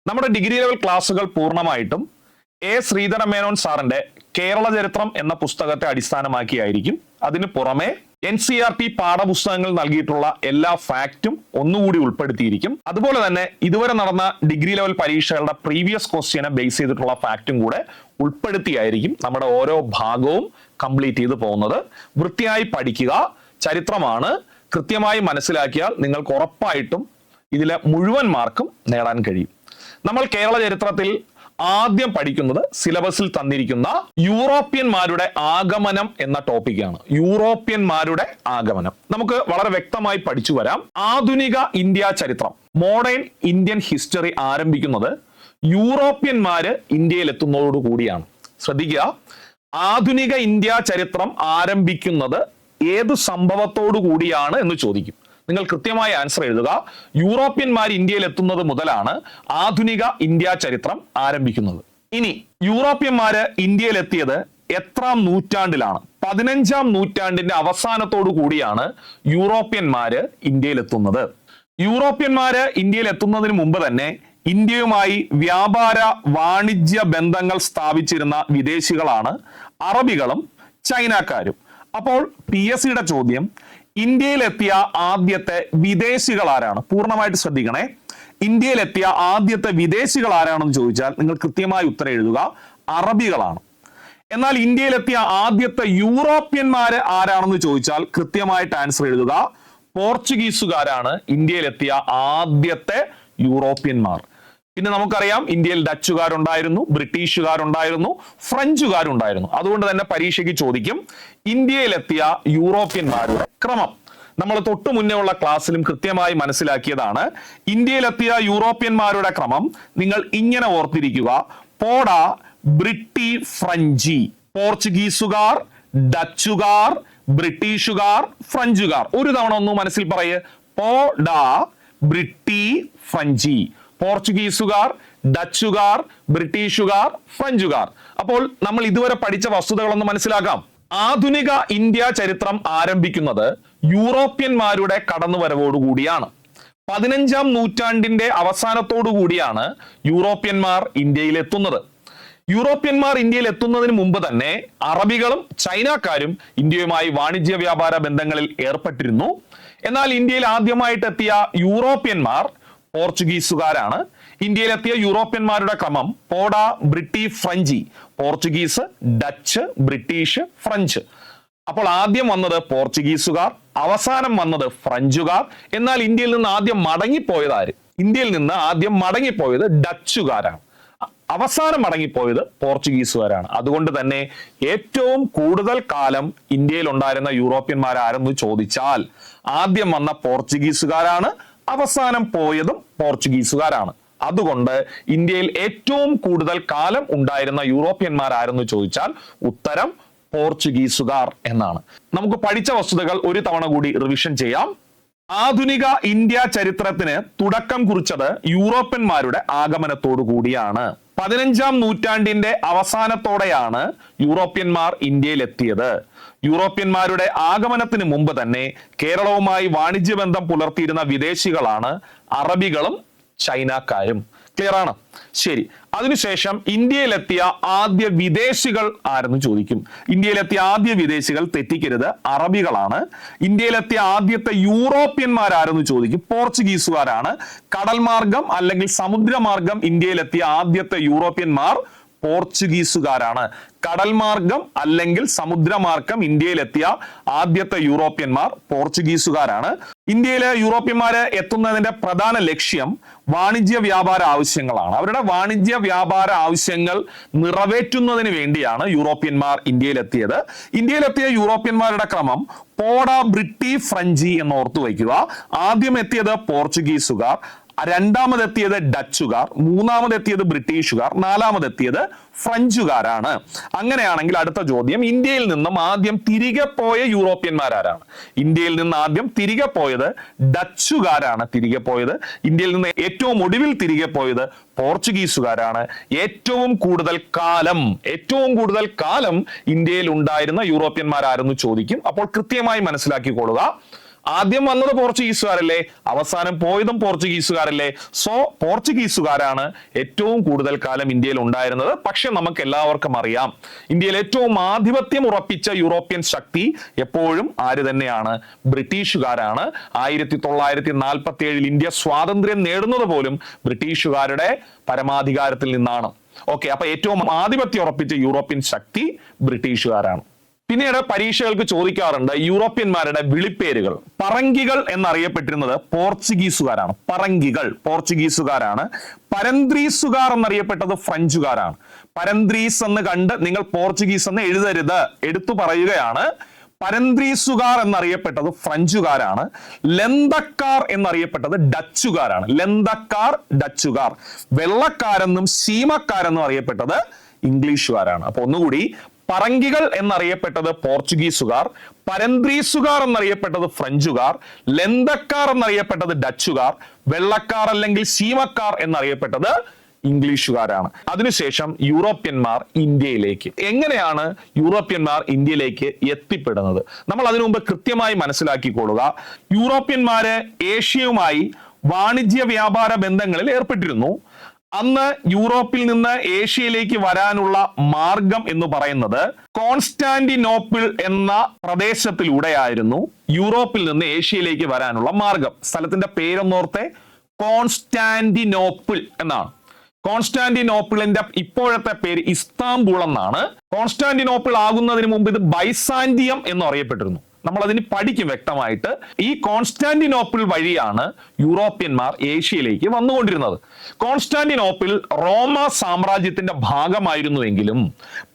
നമ്മുടെ degree level ക്ലാസ്സുകൾ പൂർണ്ണമായിട്ടും എ ശ്രീധരൻ മേനോൻ സാറിന്റെ കേരള ചരിത്രം എന്ന പുസ്തകത്തെ അടിസ്ഥാനമാക്കിയായിരിക്കും. അതിന് പുറമെ NCERT പാഠപുസ്തകങ്ങൾ നൽകിയിട്ടുള്ള എല്ലാ ഫാക്റ്റും ഒന്നുകൂടി ഉൾപ്പെടുത്തിയിരിക്കും. അതുപോലെ തന്നെ ഇതുവരെ നടന്ന ഡിഗ്രി ലെവൽ പരീക്ഷകളുടെ പ്രീവിയസ് ക്വസ്റ്റ്യനെ ബേസ് ചെയ്തിട്ടുള്ള ഫാക്റ്റും കൂടെ ഉൾപ്പെടുത്തിയായിരിക്കും നമ്മുടെ ഓരോ ഭാഗവും കംപ്ലീറ്റ് ചെയ്ത് പോകുന്നത്. വൃത്തിയായി പഠിക്കുക. ചരിത്രമാണ്, കൃത്യമായി മനസ്സിലാക്കിയാൽ നിങ്ങൾക്ക് ഉറപ്പായിട്ടും ഇതിലെ മുഴുവൻ മാർക്കും നേടാൻ കഴിയും. നമ്മൾ കേരള ചരിത്രത്തിൽ ആദ്യം പഠിക്കുന്നത് സിലബസിൽ തന്നിരിക്കുന്ന യൂറോപ്യന്മാരുടെ ആഗമനം എന്ന ടോപ്പിക്കാണ്. യൂറോപ്യന്മാരുടെ ആഗമനം നമുക്ക് വളരെ വ്യക്തമായി പഠിച്ചു വരാം. ആധുനിക ഇന്ത്യ ചരിത്രം, മോഡേൺ ഇന്ത്യൻ ഹിസ്റ്ററി ആരംഭിക്കുന്നത് യൂറോപ്യന്മാര് ഇന്ത്യയിൽ എത്തുന്നതോടു കൂടിയാണ്. ശ്രദ്ധിക്കുക, ആധുനിക ഇന്ത്യ ചരിത്രം ആരംഭിക്കുന്നത് ഏത് സംഭവത്തോടു കൂടിയാണ് എന്ന് ചോദിക്കും. നിങ്ങൾ കൃത്യമായ ആൻസർ എഴുതുക. യൂറോപ്യന്മാർ ഇന്ത്യയിൽ എത്തുന്നത് മുതലാണ് ആധുനിക ഇന്ത്യ ചരിത്രം ആരംഭിക്കുന്നത്. ഇനി യൂറോപ്യന്മാര് ഇന്ത്യയിൽ എത്തിയത് എത്രാം നൂറ്റാണ്ടിലാണ്? 15-ാം നൂറ്റാണ്ടിന്റെ അവസാനത്തോടു കൂടിയാണ് യൂറോപ്യന്മാര് ഇന്ത്യയിൽ എത്തുന്നത്. യൂറോപ്യന്മാര് ഇന്ത്യയിൽ എത്തുന്നതിന് മുമ്പ് തന്നെ ഇന്ത്യയുമായി വ്യാപാര വാണിജ്യ ബന്ധങ്ങൾ സ്ഥാപിച്ചിരുന്ന വിദേശികളാണ് അറബികളും ചൈനക്കാരും. അപ്പോൾ PSCയുടെ ചോദ്യം, ഇന്ത്യയിലെത്തിയ ആദ്യത്തെ വിദേശികൾ ആരാണ്? പൂർണ്ണമായിട്ട് ശ്രദ്ധിക്കണേ. ഇന്ത്യയിലെത്തിയ ആദ്യത്തെ വിദേശികൾ ആരാണെന്ന് ചോദിച്ചാൽ നിങ്ങൾ കൃത്യമായി ഉത്തരം എഴുതുക, അറബികളാണ്. എന്നാൽ ഇന്ത്യയിലെത്തിയ ആദ്യത്തെ യൂറോപ്യന്മാര് ആരാണെന്ന് ചോദിച്ചാൽ കൃത്യമായിട്ട് ആൻസർ എഴുതുക, പോർച്ചുഗീസുകാരാണ് ഇന്ത്യയിലെത്തിയ ആദ്യത്തെ യൂറോപ്യന്മാർ. പിന്നെ നമുക്കറിയാം ഇന്ത്യയിൽ ഡച്ചുകാരുണ്ടായിരുന്നു, ബ്രിട്ടീഷുകാരുണ്ടായിരുന്നു, ഫ്രഞ്ചുകാരുണ്ടായിരുന്നു. അതുകൊണ്ട് തന്നെ പരീക്ഷയ്ക്ക് ചോദിക്കും ഇന്ത്യയിലെത്തിയ യൂറോപ്യന്മാരുടെ ക്രമം. നമ്മൾ തൊട്ടു മുന്നേ ഉള്ള ക്ലാസ്സിലും കൃത്യമായി മനസ്സിലാക്കിയതാണ്. ഇന്ത്യയിലെത്തിയ യൂറോപ്യന്മാരുടെ ക്രമം നിങ്ങൾ ഇങ്ങനെ ഓർത്തിരിക്കുക: പോഡ, ബ്രിട്ടി, ഫ്രഞ്ചി. പോർച്ചുഗീസുകാർ, ഡച്ചുകാർ, ബ്രിട്ടീഷുകാർ, ഫ്രഞ്ചുകാർ. ഒരു തവണ ഒന്ന് മനസ്സിൽ പറയേ: പോഡ, ബ്രിട്ടി, ഫ്രഞ്ചി. പോർച്ചുഗീസുകാർ, ഡച്ചുകാർ, ബ്രിട്ടീഷുകാർ, ഫ്രഞ്ചുകാർ. അപ്പോൾ നമ്മൾ ഇതുവരെ പഠിച്ച വസ്തുതകളൊന്ന് മനസ്സിലാക്കാം. ആധുനിക ഇന്ത്യ ചരിത്രം ആരംഭിക്കുന്നത് യൂറോപ്യന്മാരുടെ കടന്നുവരവോടുകൂടിയാണ്. 15-ാം നൂറ്റാണ്ടിന്റെ അവസാനത്തോടു കൂടിയാണ് യൂറോപ്യന്മാർ ഇന്ത്യയിൽ എത്തുന്നത്. യൂറോപ്യന്മാർ ഇന്ത്യയിൽ എത്തുന്നതിന് മുമ്പ് തന്നെ അറബികളും ചൈനക്കാരും ഇന്ത്യയുമായി വാണിജ്യ വ്യാപാര ബന്ധങ്ങളിൽ ഏർപ്പെട്ടിരുന്നു. എന്നാൽ ഇന്ത്യയിൽ ആദ്യമായിട്ട് എത്തിയ യൂറോപ്യന്മാർ പോർച്ചുഗീസുകാരാണ്. ഇന്ത്യയിലെത്തിയ യൂറോപ്യന്മാരുടെ ക്രമം പോഡ, ബ്രിട്ടി, ഫ്രഞ്ചി. Portuguese, Dutch, British, French. അപ്പോൾ ആദ്യം വന്നത് പോർച്ചുഗീസുകാർ, അവസാനം വന്നത് ഫ്രഞ്ചുകാർ. എന്നാൽ ഇന്ത്യയിൽ നിന്ന് ആദ്യം മടങ്ങിപ്പോയത് ആര്? ഇന്ത്യയിൽ നിന്ന് ആദ്യം മടങ്ങിപ്പോയത് ഡച്ചുകാരാണ്, അവസാനം മടങ്ങിപ്പോയത് പോർച്ചുഗീസുകാരാണ്. അതുകൊണ്ട് തന്നെ ഏറ്റവും കൂടുതൽ കാലം ഇന്ത്യയിൽ ഉണ്ടായിരുന്ന യൂറോപ്യന്മാരാരെന്ന് ചോദിച്ചാൽ ആദ്യം വന്ന പോർച്ചുഗീസുകാരാണ്, അവസാനം പോയതും പോർച്ചുഗീസുകാരാണ്. അതുകൊണ്ട് ഇന്ത്യയിൽ ഏറ്റവും കൂടുതൽ കാലം ഉണ്ടായിരുന്ന യൂറോപ്യന്മാരാരെന്ന് ചോദിച്ചാൽ ഉത്തരം പോർച്ചുഗീസുകാർ എന്നാണ്. നമുക്ക് പഠിച്ച വസ്തുതകൾ ഒരു തവണ കൂടി റിവിഷൻ ചെയ്യാം. ആധുനിക ഇന്ത്യ ചരിത്രത്തിന് തുടക്കം കുറിച്ചത് യൂറോപ്യന്മാരുടെ ആഗമനത്തോടു കൂടിയാണ്. 15-ാം നൂറ്റാണ്ടിന്റെ അവസാനത്തോടെയാണ് യൂറോപ്യന്മാർ ഇന്ത്യയിൽ എത്തിയത്. യൂറോപ്യന്മാരുടെ ആഗമനത്തിന് മുമ്പ് തന്നെ കേരളവുമായി വാണിജ്യബന്ധം പുലർത്തിയിരുന്ന വിദേശികളാണ് അറബികളും ചൈനക്കാരും. ക്ലിയർ ആണ്? ശരി. അതിനുശേഷം ഇന്ത്യയിലെത്തിയ ആദ്യ വിദേശികൾ ആരെന്ന് ചോദിക്കും. ഇന്ത്യയിലെത്തിയ ആദ്യ വിദേശികൾ തെറ്റിക്കരുത്, അറബികളാണ്. ഇന്ത്യയിലെത്തിയ ആദ്യത്തെ യൂറോപ്യന്മാരാരെന്ന് ചോദിക്കും. പോർച്ചുഗീസുകാരാണ്. കടൽ മാർഗം അല്ലെങ്കിൽ സമുദ്രമാർഗം ഇന്ത്യയിലെത്തിയ ആദ്യത്തെ യൂറോപ്യന്മാർ പോർച്ചുഗീസുകാരാണ്. കടൽ മാർഗം അല്ലെങ്കിൽ സമുദ്രമാർഗം ഇന്ത്യയിലെത്തിയ ആദ്യത്തെ യൂറോപ്യന്മാർ പോർച്ചുഗീസുകാരാണ്. ഇന്ത്യയിലെ യൂറോപ്യന്മാര് എത്തുന്നതിന്റെ പ്രധാന ലക്ഷ്യം വാണിജ്യ വ്യാപാര ആവശ്യങ്ങളാണ്. അവരുടെ വാണിജ്യ വ്യാപാര ആവശ്യങ്ങൾ നിറവേറ്റുന്നതിന് വേണ്ടിയാണ് യൂറോപ്യന്മാർ ഇന്ത്യയിലെത്തിയത്. ഇന്ത്യയിലെത്തിയ യൂറോപ്യന്മാരുടെ ക്രമം പോഡ, ബ്രിട്ടി, ഫ്രഞ്ചി എന്ന് ഓർത്തു വയ്ക്കുക. ആദ്യം എത്തിയത് പോർച്ചുഗീസുകാർ, രണ്ടാമതെത്തിയത് ഡച്ചുകാർ, മൂന്നാമതെത്തിയത് ബ്രിട്ടീഷുകാർ, നാലാമതെത്തിയത് ഫ്രഞ്ചുകാരാണ്. അങ്ങനെയാണെങ്കിൽ അടുത്ത ചോദ്യം, ഇന്ത്യയിൽ നിന്നും ആദ്യം തിരികെ പോയ യൂറോപ്യന്മാരാരാണ്? ഇന്ത്യയിൽ നിന്ന് ആദ്യം തിരികെ പോയത് ഡച്ചുകാരാണ്. തിരികെ പോയത് ഇന്ത്യയിൽ നിന്ന് ഏറ്റവും ഒടുവിൽ തിരികെ പോയത് പോർച്ചുഗീസുകാരാണ്. ഏറ്റവും കൂടുതൽ കാലം ഇന്ത്യയിൽ ഉണ്ടായിരുന്ന യൂറോപ്യന്മാരാരെന്ന് ചോദിക്കും. അപ്പോൾ കൃത്യമായി മനസ്സിലാക്കിക്കൊള്ളുക. ആദ്യം വന്നത് പോർച്ചുഗീസുകാരല്ലേ, അവസാനം പോയതും പോർച്ചുഗീസുകാരല്ലേ. സോ പോർച്ചുഗീസുകാരാണ് ഏറ്റവും കൂടുതൽ കാലം ഇന്ത്യയിൽ ഉണ്ടായിരുന്നത്. പക്ഷെ നമുക്ക് എല്ലാവർക്കും അറിയാം, ഇന്ത്യയിൽ ഏറ്റവും ആധിപത്യം ഉറപ്പിച്ച യൂറോപ്യൻ ശക്തി എപ്പോഴും ആര് തന്നെയാണ്? ബ്രിട്ടീഷുകാരാണ്. 1947 ഇന്ത്യ സ്വാതന്ത്ര്യം നേടുന്നത് പോലും ബ്രിട്ടീഷുകാരുടെ പരമാധികാരത്തിൽ നിന്നാണ്. ഓക്കെ, അപ്പൊ ഏറ്റവും ആധിപത്യം ഉറപ്പിച്ച യൂറോപ്യൻ ശക്തി ബ്രിട്ടീഷുകാരാണ്. പിന്നീട് പരീക്ഷകൾക്ക് ചോദിക്കാറുണ്ട് യൂറോപ്യന്മാരുടെ വിളിപ്പേരുകൾ. പറങ്കികൾ എന്നറിയപ്പെട്ടിരുന്നത് പോർച്ചുഗീസുകാരാണ്. പറങ്കികൾ പോർച്ചുഗീസുകാരാണ്. പരന്ത്രീസുകാർ എന്നറിയപ്പെട്ടത് ഫ്രഞ്ചുകാരാണ്. പരന്ത്രീസ് എന്ന് കണ്ട് നിങ്ങൾ പോർച്ചുഗീസ് എന്ന് എഴുതരുത്, എടുത്തു പറയുകയാണ്. പരന്ത്രീസുകാർ എന്നറിയപ്പെട്ടത് ഫ്രഞ്ചുകാരാണ്. ലന്തക്കാർ എന്നറിയപ്പെട്ടത് ഡച്ചുകാരാണ്. ലന്തക്കാർ ഡച്ചുകാർ. വെള്ളക്കാരെന്നും സീമക്കാരെന്നും അറിയപ്പെട്ടത് ഇംഗ്ലീഷുകാരാണ്. അപ്പൊ ഒന്നുകൂടി, പറങ്കികൾ എന്നറിയപ്പെട്ടത് പോർച്ചുഗീസുകാർ, പരന്ത്രീസുകാർ എന്നറിയപ്പെട്ടത് ഫ്രഞ്ചുകാർ, ലന്തക്കാർ എന്നറിയപ്പെട്ടത് ഡച്ചുകാർ, വെള്ളക്കാർ അല്ലെങ്കിൽ സീമക്കാർ എന്നറിയപ്പെട്ടത് ഇംഗ്ലീഷുകാരാണ്. അതിനുശേഷം യൂറോപ്യന്മാർ ഇന്ത്യയിലേക്ക്. എങ്ങനെയാണ് യൂറോപ്യന്മാർ ഇന്ത്യയിലേക്ക് എത്തിപ്പെടുന്നത്? നമ്മൾ അതിനു മുമ്പ് കൃത്യമായി മനസ്സിലാക്കിക്കൊള്ളുക. യൂറോപ്യന്മാര് ഏഷ്യയുമായി വാണിജ്യ വ്യാപാര ബന്ധങ്ങളിൽ ഏർപ്പെട്ടിരുന്നു. അന്ന് യൂറോപ്പിൽ നിന്ന് ഏഷ്യയിലേക്ക് വരാനുള്ള മാർഗം എന്ന് പറയുന്നത് കോൺസ്റ്റാന്റിനോപ്പിൾ എന്ന പ്രദേശത്തിലൂടെയായിരുന്നു യൂറോപ്പിൽ നിന്ന് ഏഷ്യയിലേക്ക് വരാനുള്ള മാർഗം. സ്ഥലത്തിന്റെ പേരൊന്നോർത്തെ, കോൺസ്റ്റാന്റിനോപ്പിൾ എന്നാണ്. കോൺസ്റ്റാന്റിനോപ്പിളിന്റെ ഇപ്പോഴത്തെ പേര് ഇസ്താംബൂൾ എന്നാണ്. കോൺസ്റ്റാന്റിനോപ്പിൾ ആകുന്നതിന് മുമ്പ് ഇത് ബൈസാന്റിയം എന്ന് അറിയപ്പെട്ടിരുന്നു. നമ്മൾ അതിന് പഠിക്കും വ്യക്തമായിട്ട്. ഈ കോൺസ്റ്റാന്റിനോപ്പിൾ വഴിയാണ് യൂറോപ്യന്മാർ ഏഷ്യയിലേക്ക് വന്നുകൊണ്ടിരുന്നത്. കോൺസ്റ്റാന്റിനോപ്പിൾ റോമ സാമ്രാജ്യത്തിന്റെ ഭാഗമായിരുന്നുവെങ്കിലും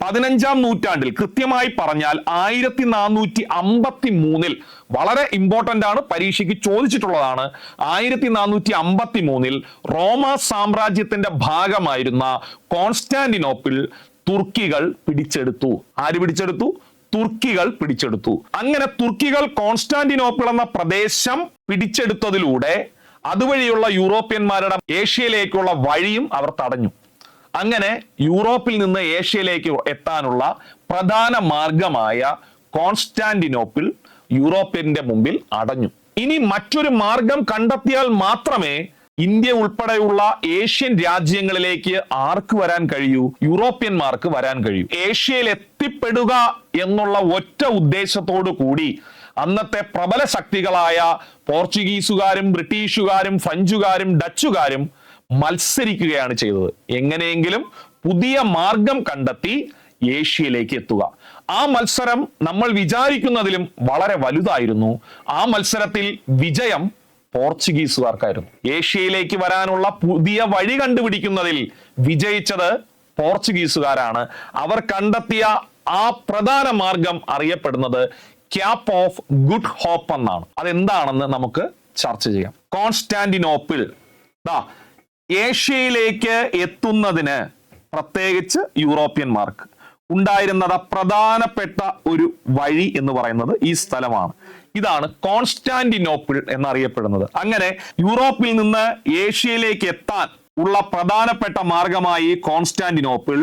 15-ാം നൂറ്റാണ്ടിൽ, കൃത്യമായി പറഞ്ഞാൽ 1453 വളരെ ഇമ്പോർട്ടന്റ് ആണ്, പരീക്ഷയ്ക്ക് ചോദിച്ചിട്ടുള്ളതാണ്. 1453 റോമ സാമ്രാജ്യത്തിന്റെ ഭാഗമായിരുന്ന കോൺസ്റ്റാന്റിനോപ്പിൾ തുർക്കികൾ പിടിച്ചെടുത്തു. ആര് പിടിച്ചെടുത്തു? തുർക്കികൾ പിടിച്ചെടുത്തു. അങ്ങനെ തുർക്കികൾ കോൺസ്റ്റാന്റിനോപ്പിൾ എന്ന പ്രദേശം പിടിച്ചെടുത്തതിലൂടെ അതുവഴിയുള്ള യൂറോപ്യന്മാരുടെ ഏഷ്യയിലേക്കുള്ള വഴിയും അവർ തടഞ്ഞു. അങ്ങനെ യൂറോപ്പിൽ നിന്ന് ഏഷ്യയിലേക്ക് എത്താനുള്ള പ്രധാന മാർഗമായ കോൺസ്റ്റാന്റിനോപ്പിൾ യൂറോപ്യന്റെ മുമ്പിൽ അടഞ്ഞു. ഇനി മറ്റൊരു മാർഗം കണ്ടെത്തിയാൽ മാത്രമേ ഇന്ത്യ ഉൾപ്പെടെയുള്ള ഏഷ്യൻ രാജ്യങ്ങളിലേക്ക് ആർക്ക് വരാൻ കഴിയൂ? യൂറോപ്യന്മാർക്ക് വരാൻ കഴിയൂ. ഏഷ്യയിൽ എത്തിപ്പെടുക എന്നുള്ള ഒറ്റ ഉദ്ദേശത്തോടു കൂടി അന്നത്തെ പ്രബല ശക്തികളായ പോർച്ചുഗീസുകാരും ബ്രിട്ടീഷുകാരും ഫ്രഞ്ചുകാരും ഡച്ചുകാരും മത്സരിക്കുകയാണ് ചെയ്തത്. എങ്ങനെയെങ്കിലും പുതിയ മാർഗം കണ്ടെത്തി ഏഷ്യയിലേക്ക് എത്തുക. ആ മത്സരം നമ്മൾ വിചാരിക്കുന്നതിലും വളരെ വലുതായിരുന്നു. ആ മത്സരത്തിൽ വിജയം പോർച്ചുഗീസുകാർക്കായിരുന്നു. ഏഷ്യയിലേക്ക് വരാനുള്ള പുതിയ വഴി കണ്ടുപിടിക്കുന്നതിൽ വിജയിച്ചത് പോർച്ചുഗീസുകാരാണ്. അവർ കണ്ടെത്തിയ ആ പ്രധാന മാർഗം അറിയപ്പെടുന്നത് ക്യാപ്പ് ഓഫ് ഗുഡ് ഹോപ്പ് എന്നാണ്. അതെന്താണെന്ന് നമുക്ക് ചർച്ച ചെയ്യാം. കോൺസ്റ്റാന്റിനോപ്പിൾ ഏഷ്യയിലേക്ക് എത്തുന്നതിന് പ്രത്യേകിച്ച് യൂറോപ്യന്മാർക്ക് ഉണ്ടായിരുന്നത് പ്രധാനപ്പെട്ട ഒരു വഴി എന്ന് പറയുന്നത് ഈ സ്ഥലമാണ്. ഇതാണ് കോൺസ്റ്റാന്റിനോപ്പിൾ എന്നറിയപ്പെടുന്നത്. അങ്ങനെ യൂറോപ്പിൽ നിന്ന് ഏഷ്യയിലേക്ക് എത്താൻ ഉള്ള പ്രധാനപ്പെട്ട മാർഗമായി കോൺസ്റ്റാന്റിനോപ്പിൾ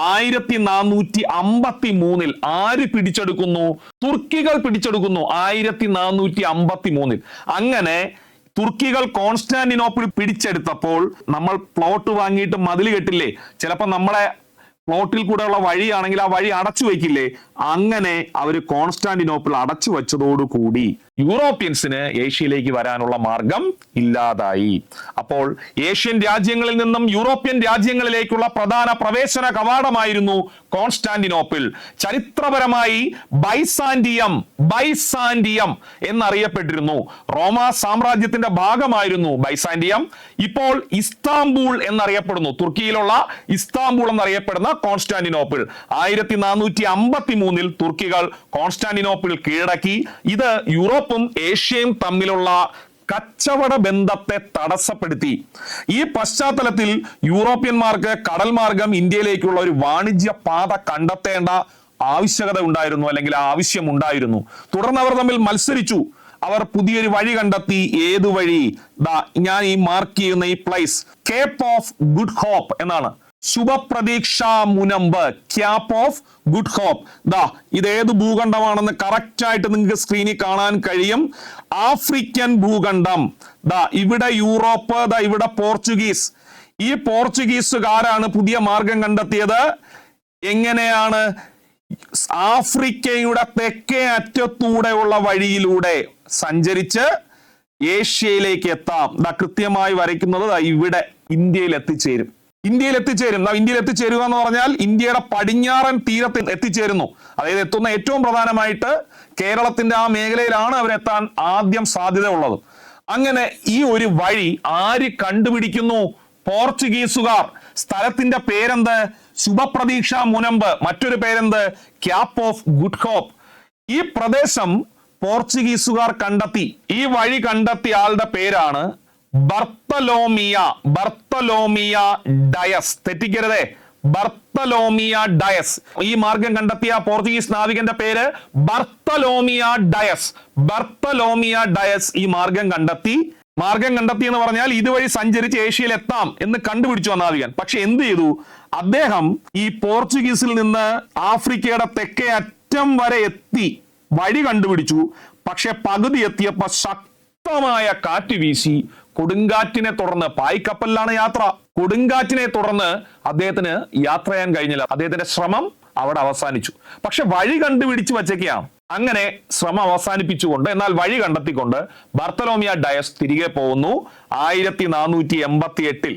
1453 ആര് പിടിച്ചെടുക്കുന്നു? തുർക്കികൾ പിടിച്ചെടുക്കുന്നു. 1453 അങ്ങനെ തുർക്കികൾ കോൺസ്റ്റാന്റിനോപ്പിൾ പിടിച്ചെടുത്തപ്പോൾ നമ്മൾ പ്ലോട്ട് വാങ്ങിയിട്ട് മതിൽ കെട്ടില്ലേ? ചിലപ്പോൾ നമ്മളെ പ്ലോട്ടിൽ കൂടെയുള്ള വഴിയാണെങ്കിൽ ആ വഴി അടച്ചു വയ്ക്കില്ലേ? അങ്ങനെ അവർ കോൺസ്റ്റാന്റിനോപ്പിൾ അടച്ചു വെച്ചതോടുകൂടി യൂറോപ്യൻസിന് ഏഷ്യയിലേക്ക് വരാനുള്ള മാർഗം ഇല്ലാതായി. അപ്പോൾ ഏഷ്യൻ രാജ്യങ്ങളിൽ നിന്നും യൂറോപ്യൻ രാജ്യങ്ങളിലേക്കുള്ള പ്രധാന പ്രവേശന കവാടമായിരുന്നു കോൺസ്റ്റാന്റിനോപ്പിൾ. ചരിത്രപരമായി ബൈസാന്റിയം എന്നറിയപ്പെട്ടിരുന്നു. റോമ സാമ്രാജ്യത്തിന്റെ ഭാഗമായിരുന്നു ബൈസാന്റിയം. ഇപ്പോൾ ഇസ്താംബൂൾ എന്നറിയപ്പെടുന്നു. തുർക്കിയിലുള്ള ഇസ്താംബൂൾ എന്നറിയപ്പെടുന്ന കോൺസ്റ്റാന്റിനോപ്പിൾ. 1453 തുർക്കികൾ കോൺസ്റ്റാന്റിനോപ്പിൾ കീഴടക്കി. ഇത് യൂറോപ്പും ഏഷ്യയും തമ്മിലുള്ള കച്ചവട ബന്ധത്തെ തടസ്സപ്പെടുത്തി. ഈ പശ്ചാത്തലത്തിൽ യൂറോപ്യന്മാർക്ക് കടൽ മാർഗം ഇന്ത്യയിലേക്കുള്ള ഒരു വാണിജ്യ പാത കണ്ടെത്തേണ്ട ആവശ്യകത ഉണ്ടായിരുന്നു, അല്ലെങ്കിൽ ആവശ്യം ഉണ്ടായിരുന്നു. തുടർന്ന് അവർ തമ്മിൽ മത്സരിച്ചു. അവർ പുതിയൊരു വഴി കണ്ടെത്തി. ഏതു വഴി? ഞാൻ ഈ മാർക്ക് ചെയ്യുന്ന ഈ place cape of good hope എന്നാണ്. ശുഭപ്രതീക്ഷ മുനമ്പ്, ക്യാപ്പ് ഓഫ് ഗുഡ് ഹോപ്പ്. ദാ ഇത് ഏത് ഭൂഖണ്ഡമാണെന്ന് കറക്റ്റ് ആയിട്ട് നിങ്ങൾക്ക് സ്ക്രീനിൽ കാണാൻ കഴിയും. ആഫ്രിക്കൻ ഭൂഖണ്ഡം. ദാ ഇവിടെ യൂറോപ്പ്, ദാ ഇവിടെ പോർച്ചുഗീസ്. ഈ പോർച്ചുഗീസുകാരാണ് പുതിയ മാർഗം കണ്ടെത്തിയത്. എങ്ങനെയാണ്? ആഫ്രിക്കയുടെ തെക്കേ അറ്റത്തൂടെയുള്ള വഴിയിലൂടെ സഞ്ചരിച്ച് ഏഷ്യയിലേക്ക് എത്താം. ദാ കൃത്യമായി വരയ്ക്കുന്നത് ഇവിടെ ഇന്ത്യയിൽ എത്തിച്ചേരും. ഇന്ത്യയിൽ എത്തിച്ചേരുക എന്ന് പറഞ്ഞാൽ ഇന്ത്യയുടെ പടിഞ്ഞാറൻ തീരത്ത് എത്തിച്ചേരുന്നു. അതായത് എത്തുന്ന ഏറ്റവും പ്രധാനമായിട്ട് കേരളത്തിന്റെ ആ മേഖലയിലാണ് അവരെത്താൻ ആദ്യം സാധ്യത ഉള്ളത്. അങ്ങനെ ഈ ഒരു വഴി ആര് കണ്ടുപിടിക്കുന്നു? പോർച്ചുഗീസുകാർ. സ്ഥലത്തിന്റെ പേരെന്ത്? ശുഭപ്രതീക്ഷ മുനമ്പ്. മറ്റൊരു പേരെന്ത്? Cape of good hope. ഈ പ്രദേശം പോർച്ചുഗീസുകാർ കണ്ടെത്തി. ഈ വഴി കണ്ടെത്തിയ ആളുടെ പേരാണ് ബർത്തലോമിയ ഡയസ്. തെറ്റിക്കരുതേ, ബർത്തലോമിയ ഡയസ്. ഈ മാർഗം കണ്ടെത്തിയ പോർച്ചുഗീസ് നാവികന്റെ പേര് ബർത്തലോമിയ ഡയസ്. ഈ മാർഗം കണ്ടെത്തി എന്ന് പറഞ്ഞാൽ ഇതുവഴി സഞ്ചരിച്ച് ഏഷ്യയിൽ എത്താം എന്ന് കണ്ടുപിടിച്ചു ആ നാവികൻ. പക്ഷെ എന്ത് ചെയ്തു അദ്ദേഹം? ഈ പോർച്ചുഗീസിൽ നിന്ന് ആഫ്രിക്കയുടെ തെക്കേ അറ്റം വരെ എത്തി, വഴി കണ്ടുപിടിച്ചു. പക്ഷെ പകുതി എത്തിയപ്പോ ശക്തമായ കാറ്റ് വീശി. കൊടുങ്കാറ്റിനെ തുടർന്ന്, പായ്ക്കപ്പലിലാണ് യാത്ര, കൊടുങ്കാറ്റിനെ തുടർന്ന് അദ്ദേഹത്തിന് യാത്ര ചെയ്യാൻ കഴിഞ്ഞില്ല. അദ്ദേഹത്തിന്റെ ശ്രമം അവിടെ അവസാനിച്ചു. പക്ഷെ വഴി കണ്ടുപിടിച്ച് വച്ചേക്കാണ്. അങ്ങനെ ശ്രമം അവസാനിപ്പിച്ചുകൊണ്ട്, എന്നാൽ വഴി കണ്ടെത്തിക്കൊണ്ട് ബർത്തലോമിയ ഡയസ് തിരികെ പോകുന്നു 1488.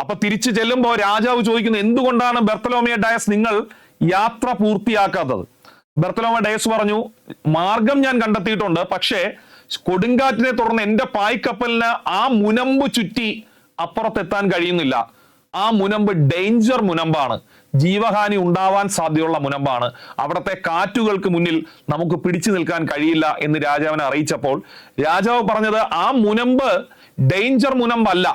അപ്പൊ തിരിച്ചു ചെല്ലുമ്പോൾ രാജാവ് ചോദിക്കുന്നു, എന്തുകൊണ്ടാണ് ബർത്തലോമിയ ഡയസ് നിങ്ങൾ യാത്ര പൂർത്തിയാക്കാത്തത്? ബർത്തലോമിയ ഡയസ് പറഞ്ഞു, മാർഗം ഞാൻ കണ്ടെത്തിയിട്ടുണ്ട്, പക്ഷേ കൊടുങ്കാറ്റിനെ തുടർന്ന് എന്റെ പായ്ക്കപ്പലിന് ആ മുനമ്പ് ചുറ്റി അപ്പുറത്തെത്താൻ കഴിയുന്നില്ല. ആ മുനമ്പ് ഡേഞ്ചർ മുനമ്പാണ്, ജീവഹാനി ഉണ്ടാവാൻ സാധ്യതയുള്ള മുനമ്പാണ്. അവിടുത്തെ കാറ്റുകൾക്ക് മുന്നിൽ നമുക്ക് പിടിച്ചു നിൽക്കാൻ കഴിയില്ല എന്ന് രാജാവിനെ അറിയിച്ചപ്പോൾ രാജാവ് പറഞ്ഞത്, ആ മുനമ്പ് ഡേഞ്ചർ മുനമ്പല്ല,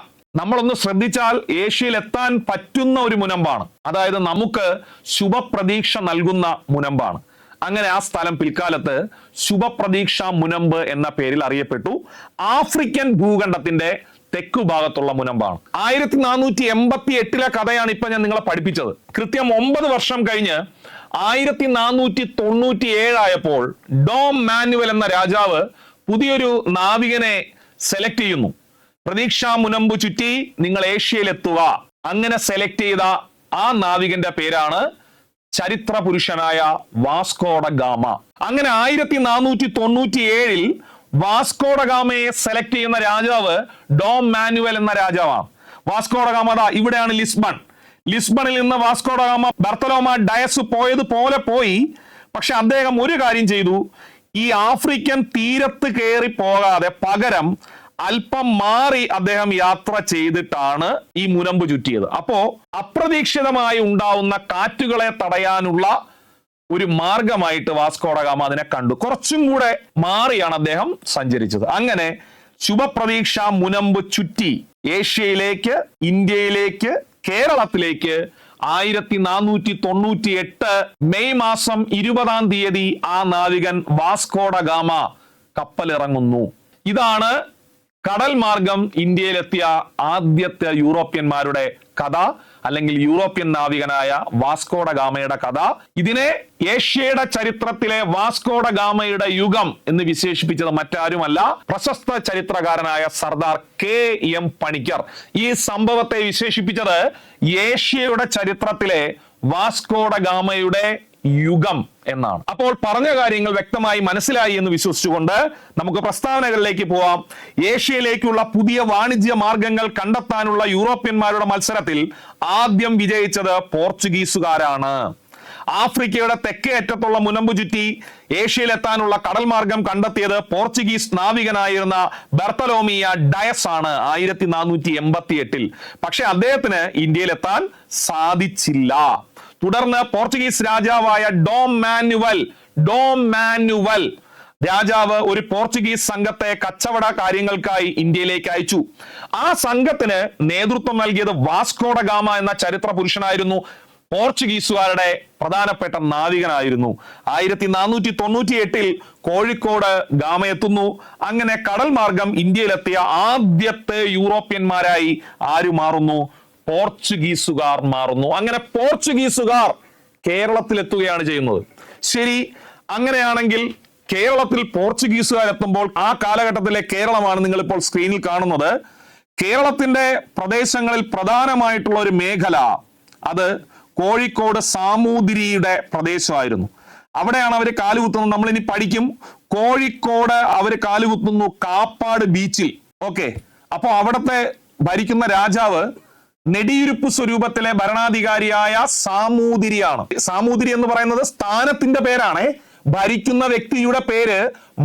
നമ്മളൊന്ന് ശ്രദ്ധിച്ചാൽ ഏഷ്യയിൽ എത്താൻ പറ്റുന്ന ഒരു മുനമ്പാണ്. അതായത് നമുക്ക് ശുഭപ്രതീക്ഷ നൽകുന്ന മുനമ്പാണ്. അങ്ങനെ ആ സ്ഥലം പിൽക്കാലത്ത് ശുഭപ്രതീക്ഷ മുനമ്പ് എന്ന പേരിൽ അറിയപ്പെട്ടു. ആഫ്രിക്കൻ ഭൂഖണ്ഡത്തിന്റെ തെക്കു ഭാഗത്തുള്ള മുനമ്പാണ്. 1488 കഥയാണ് ഇപ്പൊ ഞാൻ നിങ്ങളെ പഠിപ്പിച്ചത്. കൃത്യം 9 വർഷം കഴിഞ്ഞ് 1497 ആയപ്പോൾ ഡോം മാനുവൽ എന്ന രാജാവ് പുതിയൊരു നാവികനെ സെലക്ട് ചെയ്യുന്നു. പ്രതീക്ഷാ മുനമ്പ് ചുറ്റി നിങ്ങൾ ഏഷ്യയിൽ എത്തുക. അങ്ങനെ സെലക്ട് ചെയ്ത ആ നാവികന്റെ പേരാണ് ചരിത്ര പുരുഷനായ വാസ്കോഡ ഗാമ. അങ്ങനെ 1497 വാസ്കോഡ ഗാമയെ സെലക്ട് ചെയ്യുന്ന രാജാവ് ഡോം മാനുവൽ എന്ന രാജാവാണ്. വാസ്കോഡ ഗാമ ഇവിടെയാണ് ലിസ്ബണിൽ നിന്ന് വാസ്കോഡ ഗാമ ബർത്തലോമ ഡയസ് പോയതുപോലെ പോയി. പക്ഷെ അദ്ദേഹം ഒരു കാര്യം ചെയ്തു, ഈ ആഫ്രിക്കൻ തീരത്ത് കയറി പോകാതെ പകരം അല്പം മാറി അദ്ദേഹം യാത്ര ചെയ്തിട്ടാണ് ഈ മുനമ്പ് ചുറ്റിയത്. അപ്പോ അപ്രതീക്ഷിതമായി ഉണ്ടാവുന്ന കാറ്റുകളെ തടയാനുള്ള ഒരു മാർഗമായിട്ട് വാസ്കോഡ ഗാമ അതിനെ കണ്ടു. കുറച്ചും കൂടെ മാറിയാണ് അദ്ദേഹം സഞ്ചരിച്ചത്. അങ്ങനെ ശുഭപ്രതീക്ഷ മുനമ്പ് ചുറ്റി ഏഷ്യയിലേക്ക്, ഇന്ത്യയിലേക്ക്, കേരളത്തിലേക്ക് 1498 മെയ് മാസം 20-ാം തീയതി ആ നാവികൻ വാസ്കോഡ ഗാമ കപ്പലിറങ്ങുന്നു. ഇതാണ് കടൽ മാർഗം ഇന്ത്യയിലെത്തിയ ആദ്യത്തെ യൂറോപ്യന്മാരുടെ കഥ, അല്ലെങ്കിൽ യൂറോപ്യൻ നാവികനായ വാസ്കോഡ ഗാമയുടെ കഥ. ഇതിനെ ഏഷ്യയുടെ ചരിത്രത്തിലെ വാസ്കോഡ ഗാമയുടെ യുഗം എന്ന് വിശേഷിപ്പിച്ചത് മറ്റാരുമല്ല, പ്രശസ്ത ചരിത്രകാരനായ സർദാർ KM പണിക്കർ. ഈ സംഭവത്തെ വിശേഷിപ്പിച്ചത് ഏഷ്യയുടെ ചരിത്രത്തിലെ വാസ്കോഡ ഗാമയുടെ യുഗം എന്നാണ്. അപ്പോൾ പറഞ്ഞ കാര്യങ്ങൾ വ്യക്തമായി മനസ്സിലായി എന്ന് വിശ്വസിച്ചുകൊണ്ട് നമുക്ക് പ്രസ്താവനകളിലേക്ക് പോവാം. ഏഷ്യയിലേക്കുള്ള പുതിയ വാണിജ്യ മാർഗങ്ങൾ കണ്ടെത്താനുള്ള യൂറോപ്യന്മാരുടെ മത്സരത്തിൽ ആദ്യം വിജയിച്ചത് പോർച്ചുഗീസുകാരാണ്. ആഫ്രിക്കയുടെ തെക്കേ അറ്റത്തുള്ള മുനമ്പ് ചുറ്റി ഏഷ്യയിലെത്താനുള്ള കടൽ മാർഗം കണ്ടെത്തിയത് പോർച്ചുഗീസ് നാവികനായിരുന്ന ബർത്തലോമിയ ഡയസ് ആണ് 1488. പക്ഷെ അദ്ദേഹത്തിന് ഇന്ത്യയിലെത്താൻ സാധിച്ചില്ല. തുടർന്ന് പോർച്ചുഗീസ് രാജാവായ ഡോം മാനുവൽ രാജാവ് ഒരു പോർച്ചുഗീസ് സംഘത്തെ കച്ചവട കാര്യങ്ങൾക്കായി ഇന്ത്യയിലേക്ക് അയച്ചു. ആ സംഘത്തിന് നേതൃത്വം നൽകിയത് വാസ്കോഡ ഗാമ എന്ന ചരിത്ര പുരുഷനായിരുന്നു. പോർച്ചുഗീസുകാരുടെ പ്രധാനപ്പെട്ട നാവികനായിരുന്നു. 1498 കോഴിക്കോട് ഗാമ എത്തുന്നു. അങ്ങനെ കടൽ മാർഗം ഇന്ത്യയിലെത്തിയ ആദ്യത്തെ യൂറോപ്യന്മാരായി ആര് മാറുന്നു? പോർച്ചുഗീസുകാർ മാറുന്നു. അങ്ങനെ പോർച്ചുഗീസുകാർ കേരളത്തിലെത്തുകയാണ് ചെയ്യുന്നത്. ശരി, അങ്ങനെയാണെങ്കിൽ കേരളത്തിൽ പോർച്ചുഗീസുകാർ എത്തുമ്പോൾ ആ കാലഘട്ടത്തിലെ കേരളമാണ് നിങ്ങൾ ഇപ്പോൾ സ്ക്രീനിൽ കാണുന്നത്. കേരളത്തിന്റെ പ്രദേശങ്ങളിൽ പ്രധാനമായിട്ടുള്ള ഒരു മേഖല അത് കോഴിക്കോട് സാമൂതിരിയുടെ പ്രദേശമായിരുന്നു. അവിടെയാണ് അവർ കാലുകുത്തുന്നത്. നമ്മൾ ഇനി പഠിക്കും. കോഴിക്കോട് അവർ കാലുകുത്തുന്നു കാപ്പാട് ബീച്ചിൽ. ഓക്കെ, അപ്പൊ അവിടത്തെ ഭരിക്കുന്ന രാജാവ് നെടിയിരുപ്പ് സ്വരൂപത്തിലെ ഭരണാധികാരിയായ സാമൂതിരിയാണ്. സാമൂതിരി എന്ന് പറയുന്നത് സ്ഥാനത്തിന്റെ പേരാണ്. ഭരിക്കുന്ന വ്യക്തിയുടെ പേര്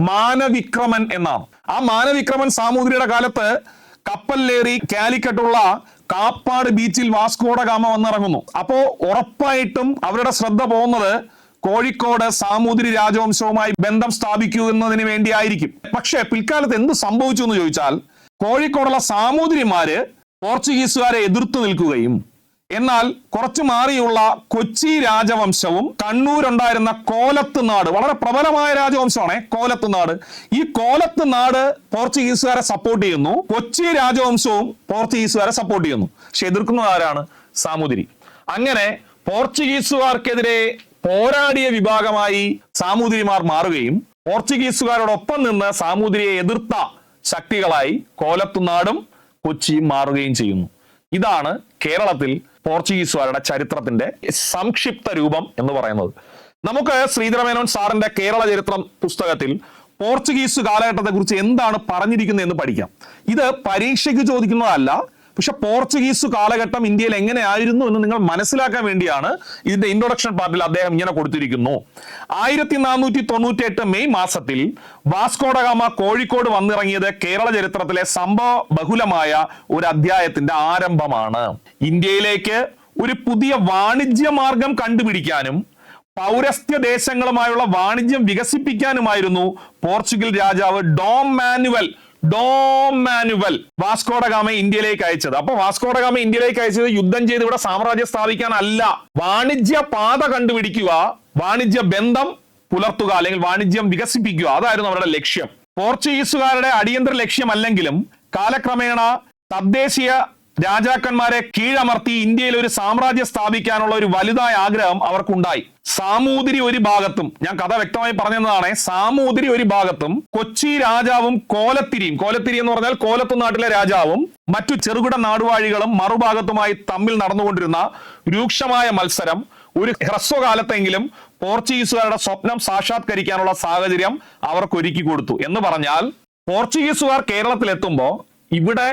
മാനവിക്രമൻ എന്നാണ്. ആ മാനവിക്രമൻ സാമൂതിരിയുടെ കാലത്ത് കപ്പലിലേറി കാലിക്കട്ടുള്ള കാപ്പാട് ബീച്ചിൽ വാസ്കോഡ ഗാമ വന്നിറങ്ങുന്നു. അപ്പോ ഉറപ്പായിട്ടും അവരുടെ ശ്രദ്ധ പോകുന്നത് കോഴിക്കോട് സാമൂതിരി രാജവംശവുമായി ബന്ധം സ്ഥാപിക്കുന്നതിന് വേണ്ടിയായിരിക്കും. പക്ഷെ പിൽക്കാലത്ത് എന്ത് സംഭവിച്ചു എന്ന് ചോദിച്ചാൽ, കോഴിക്കോടുള്ള സാമൂതിരിമാര് പോർച്ചുഗീസുകാരെ എതിർത്തു നിൽക്കുകയും എന്നാൽ കുറച്ചു മാറിയുള്ള കൊച്ചി രാജവംശവും കണ്ണൂരുണ്ടായിരുന്ന കോലത്ത് നാട്, വളരെ പ്രബലമായ രാജവംശമാണ് കോലത്ത് നാട്, ഈ കോലത്ത് നാട് പോർച്ചുഗീസുകാരെ സപ്പോർട്ട് ചെയ്യുന്നു. കൊച്ചി രാജവംശവും പോർച്ചുഗീസുകാരെ സപ്പോർട്ട് ചെയ്യുന്നു. പക്ഷെ എതിർക്കുന്നത് ആരാണ്? സാമൂതിരി. അങ്ങനെ പോർച്ചുഗീസുകാർക്കെതിരെ പോരാടിയ വിഭാഗമായി സാമൂതിരിമാർ മാറുകയും പോർച്ചുഗീസുകാരോടൊപ്പം നിന്ന് സാമൂതിരിയെ എതിർത്ത ശക്തികളായി കോലത്തുനാടും കൊച്ചിയും മാറുകയും ചെയ്യുന്നു. ഇതാണ് കേരളത്തിൽ പോർച്ചുഗീസുകാരുടെ ചരിത്രത്തിന്റെ സംക്ഷിപ്ത രൂപം എന്ന് പറയുന്നത്. നമുക്ക് ശ്രീധരമേനോൻ സാറിന്റെ കേരള ചരിത്രം പുസ്തകത്തിൽ പോർച്ചുഗീസ് കാലഘട്ടത്തെ കുറിച്ച് എന്താണ് പറഞ്ഞിരിക്കുന്നത് എന്ന് പഠിക്കാം. ഇത് പരീക്ഷയ്ക്ക് ചോദിക്കുന്നതല്ല, പക്ഷെ പോർച്ചുഗീസ് കാലഘട്ടം ഇന്ത്യയിൽ എങ്ങനെയായിരുന്നു എന്ന് നിങ്ങൾ മനസ്സിലാക്കാൻ വേണ്ടിയാണ് ഇതിന്റെ ഇൻട്രൊഡക്ഷൻ പാർട്ടിൽ അദ്ദേഹം ഇങ്ങനെ കൊടുത്തിരിക്കുന്നു. 1498 മെയ് മാസത്തിൽ വാസ്കോഡ ഗാമ കോഴിക്കോട് വന്നിറങ്ങിയത് കേരള ചരിത്രത്തിലെ സംഭവ ബഹുലമായ ഒരു അധ്യായത്തിന്റെ ആരംഭമാണ്. ഇന്ത്യയിലേക്ക് ഒരു പുതിയ വാണിജ്യ മാർഗം കണ്ടുപിടിക്കാനും പൗരസ്ത്യ ദേശങ്ങളുമായുള്ള വാണിജ്യം വികസിപ്പിക്കാനുമായിരുന്നു പോർച്ചുഗൽ രാജാവ് ഡോം മാനുവൽ വാസ്കോഡ ഗാമയെ ഇന്ത്യയിലേക്ക് അയച്ചത്. അപ്പൊ വാസ്കോഡ ഗാമ ഇന്ത്യയിലേക്ക് അയച്ചത് യുദ്ധം ചെയ്ത് ഇവിടെ സാമ്രാജ്യം സ്ഥാപിക്കാനല്ല, വാണിജ്യ പാത കണ്ടുപിടിക്കുക, വാണിജ്യ ബന്ധം പുലർത്തുക, അല്ലെങ്കിൽ വാണിജ്യം വികസിപ്പിക്കുക, അതായിരുന്നു അവരുടെ ലക്ഷ്യം. പോർച്ചുഗീസുകാരുടെ അടിയന്തര ലക്ഷ്യമല്ലെങ്കിലും കാലക്രമേണ തദ്ദേശീയ രാജാക്കന്മാരെ കീഴമർത്തി ഇന്ത്യയിൽ ഒരു സാമ്രാജ്യം സ്ഥാപിക്കാനുള്ള ഒരു വലുതായ ആഗ്രഹം അവർക്കുണ്ടായി. സാമൂതിരി ഒരു ഭാഗത്തും, ഞാൻ കഥ വ്യക്തമായി പറഞ്ഞതാണ്, സാമൂതിരി ഒരു ഭാഗത്തും കൊച്ചി രാജാവും കോലത്തിരി എന്ന് പറഞ്ഞാൽ കോലത്തു നാട്ടിലെ രാജാവും മറ്റു ചെറുകിട നാടുവാഴികളും മറുഭാഗത്തുമായി തമ്മിൽ നടന്നുകൊണ്ടിരുന്ന രൂക്ഷമായ മത്സരം ഒരു ഹ്രസ്വകാലത്തെങ്കിലും പോർച്ചുഗീസുകാരുടെ സ്വപ്നം സാക്ഷാത്കരിക്കാനുള്ള സാഹചര്യം അവർക്ക് ഒരുക്കി കൊടുത്തു. എന്ന് പറഞ്ഞാൽ പോർച്ചുഗീസുകാർ കേരളത്തിലെത്തുമ്പോൾ ഇവിടെ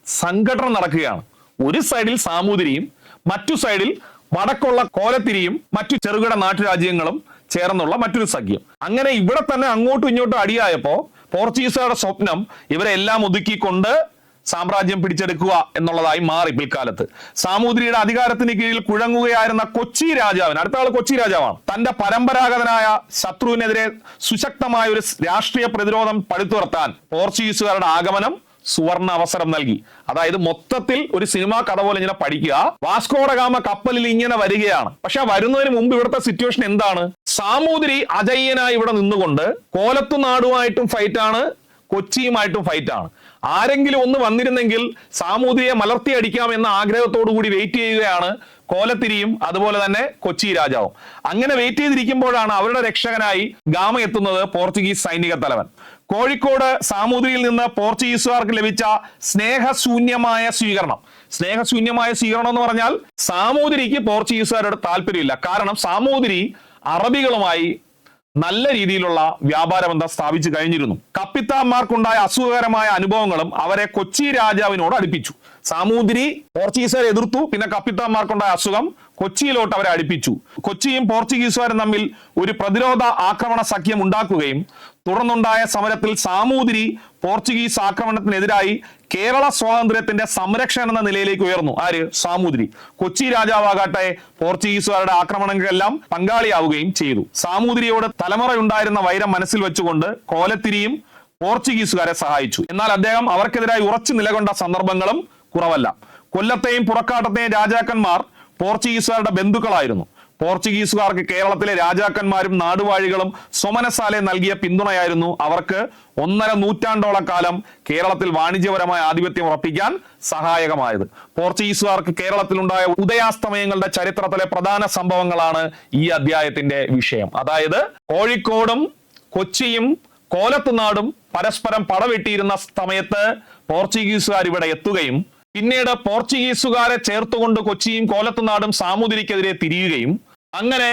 സംഘടന നടക്കുകയാണ്. ഒരു സൈഡിൽ സാമൂതിരിയും മറ്റു സൈഡിൽ വടക്കുള്ള കോലത്തിരിയും മറ്റു ചെറുകിട നാട്ടുരാജ്യങ്ങളും ചേർന്നുള്ള മറ്റൊരു സഖ്യം. അങ്ങനെ ഇവിടെ തന്നെ അങ്ങോട്ടും ഇങ്ങോട്ടും അടിയായപ്പോ പോർച്ചുഗീസുകാരുടെ സ്വപ്നം ഇവരെ എല്ലാം ഒതുക്കിക്കൊണ്ട് സാമ്രാജ്യം പിടിച്ചെടുക്കുക എന്നുള്ളതായി മാറി. പിൽക്കാലത്ത് സാമൂതിരിയുടെ അധികാരത്തിന് കീഴിൽ കുഴങ്ങുകയായിരുന്ന കൊച്ചി രാജാവിന്, അടുത്ത ആൾ കൊച്ചി രാജാവാണ്, തന്റെ പരമ്പരാഗതനായ ശത്രുവിനെതിരെ സുശക്തമായ ഒരു രാഷ്ട്രീയ പ്രതിരോധം പടുത്തുയർത്താൻ പോർച്ചുഗീസുകാരുടെ ആഗമനം സുവർണ അവസരം നൽകി. അതായത് മൊത്തത്തിൽ ഒരു സിനിമാ കഥ പോലെ ഇങ്ങനെ പഠിക്കുക. വാസ്കോഡ ഗാമ കപ്പലിൽ ഇങ്ങനെ വരികയാണ്. പക്ഷെ വരുന്നതിന് മുമ്പ് ഇവിടുത്തെ സിറ്റുവേഷൻ എന്താണ്? സാമൂതിരി അജയ്യനായി ഇവിടെ നിന്നുകൊണ്ട് കോലത്തു നാടുമായിട്ടും ഫൈറ്റാണ്, കൊച്ചിയുമായിട്ടും ഫൈറ്റാണ്. ആരെങ്കിലും ഒന്ന് വന്നിരുന്നെങ്കിൽ സാമൂതിരിയെ മലർത്തി അടിക്കാം എന്ന ആഗ്രഹത്തോടു കൂടി വെയിറ്റ് ചെയ്യുകയാണ് കോലത്തിരിയും അതുപോലെ തന്നെ കൊച്ചി രാജാവും. അങ്ങനെ വെയിറ്റ് ചെയ്തിരിക്കുമ്പോഴാണ് അവരുടെ രക്ഷകനായി ഗാമ എത്തുന്നത്, പോർച്ചുഗീസ് സൈനിക തലവൻ. കോഴിക്കോട് സാമൂതിരിയിൽ നിന്ന് പോർച്ചുഗീസുകാർക്ക് ലഭിച്ച സ്നേഹശൂന്യമായ സ്വീകരണം എന്ന് പറഞ്ഞാൽ സാമൂതിരിക്ക് പോർച്ചുഗീസുകാരോട് താല്പര്യമില്ല. കാരണം സാമൂതിരി അറബികളുമായി നല്ല രീതിയിലുള്ള വ്യാപാര ബന്ധം സ്ഥാപിച്ചു കഴിഞ്ഞിരുന്നു. കപ്പിത്താന്മാർക്കുണ്ടായ അസുഖകരമായ അനുഭവങ്ങളും അവരെ കൊച്ചി രാജാവിനോട് അടുപ്പിച്ചു. സാമൂതിരി പോർച്ചുഗീസുകാരെ എതിർത്തു, പിന്നെ കപ്പിത്താന്മാർക്കുണ്ടായ അസുഖം കൊച്ചിയിലോട്ട് അവരെ അടുപ്പിച്ചു. കൊച്ചിയും പോർച്ചുഗീസുകാരും തമ്മിൽ ഒരു പ്രതിരോധ ആക്രമണ സഖ്യം ഉണ്ടാക്കുകയും തുടർന്നുണ്ടായ സമരത്തിൽ സാമൂതിരി പോർച്ചുഗീസ് ആക്രമണത്തിനെതിരായി കേരള സ്വാതന്ത്ര്യത്തിന്റെ സംരക്ഷകൻ എന്ന നിലയിലേക്ക് ഉയർന്നു. ആര്? സാമൂതിരി. കൊച്ചി രാജാവാകട്ടെ പോർച്ചുഗീസുകാരുടെ ആക്രമണങ്ങളെല്ലാം പങ്കാളിയാവുകയും ചെയ്തു. സാമൂതിരിയോട് തലമുറയുണ്ടായിരുന്ന വൈരം മനസ്സിൽ വെച്ചുകൊണ്ട് കോലത്തിരിയും പോർച്ചുഗീസുകാരെ സഹായിച്ചു. എന്നാൽ അദ്ദേഹം അവർക്കെതിരായി ഉറച്ചു നിലകൊണ്ട സന്ദർഭങ്ങളും കുറവല്ല. കൊല്ലത്തെയും പുറക്കാട്ടത്തെയും രാജാക്കന്മാർ പോർച്ചുഗീസുകാരുടെ ബന്ധുക്കളായിരുന്നു. പോർച്ചുഗീസുകാർക്ക് കേരളത്തിലെ രാജാക്കന്മാരും നാടുവാഴികളും സ്വമനസാലെ നൽകിയ പിന്തുണയായിരുന്നു അവർക്ക് 1.5 നൂറ്റാണ്ടോളം കാലം കേരളത്തിൽ വാണിജ്യപരമായ ആധിപത്യം ഉറപ്പിക്കാൻ സഹായകമായത്. പോർച്ചുഗീസുകാർക്ക് കേരളത്തിലുണ്ടായ ഉദയാസ്തമയങ്ങളുടെ ചരിത്രത്തിലെ പ്രധാന സംഭവങ്ങളാണ് ഈ അധ്യായത്തിന്റെ വിഷയം. അതായത് കോഴിക്കോടും കൊച്ചിയും കോലത്തുനാടും പരസ്പരം പടവെട്ടിയിരുന്ന സമയത്ത് പോർച്ചുഗീസുകാർ ഇവിടെ എത്തുകയും പിന്നീട് പോർച്ചുഗീസുകാരെ ചേർത്തുകൊണ്ട് കൊച്ചിയും കോലത്തുനാടും സാമൂതിരിക്കെതിരെ തിരിയുകയും അങ്ങനെ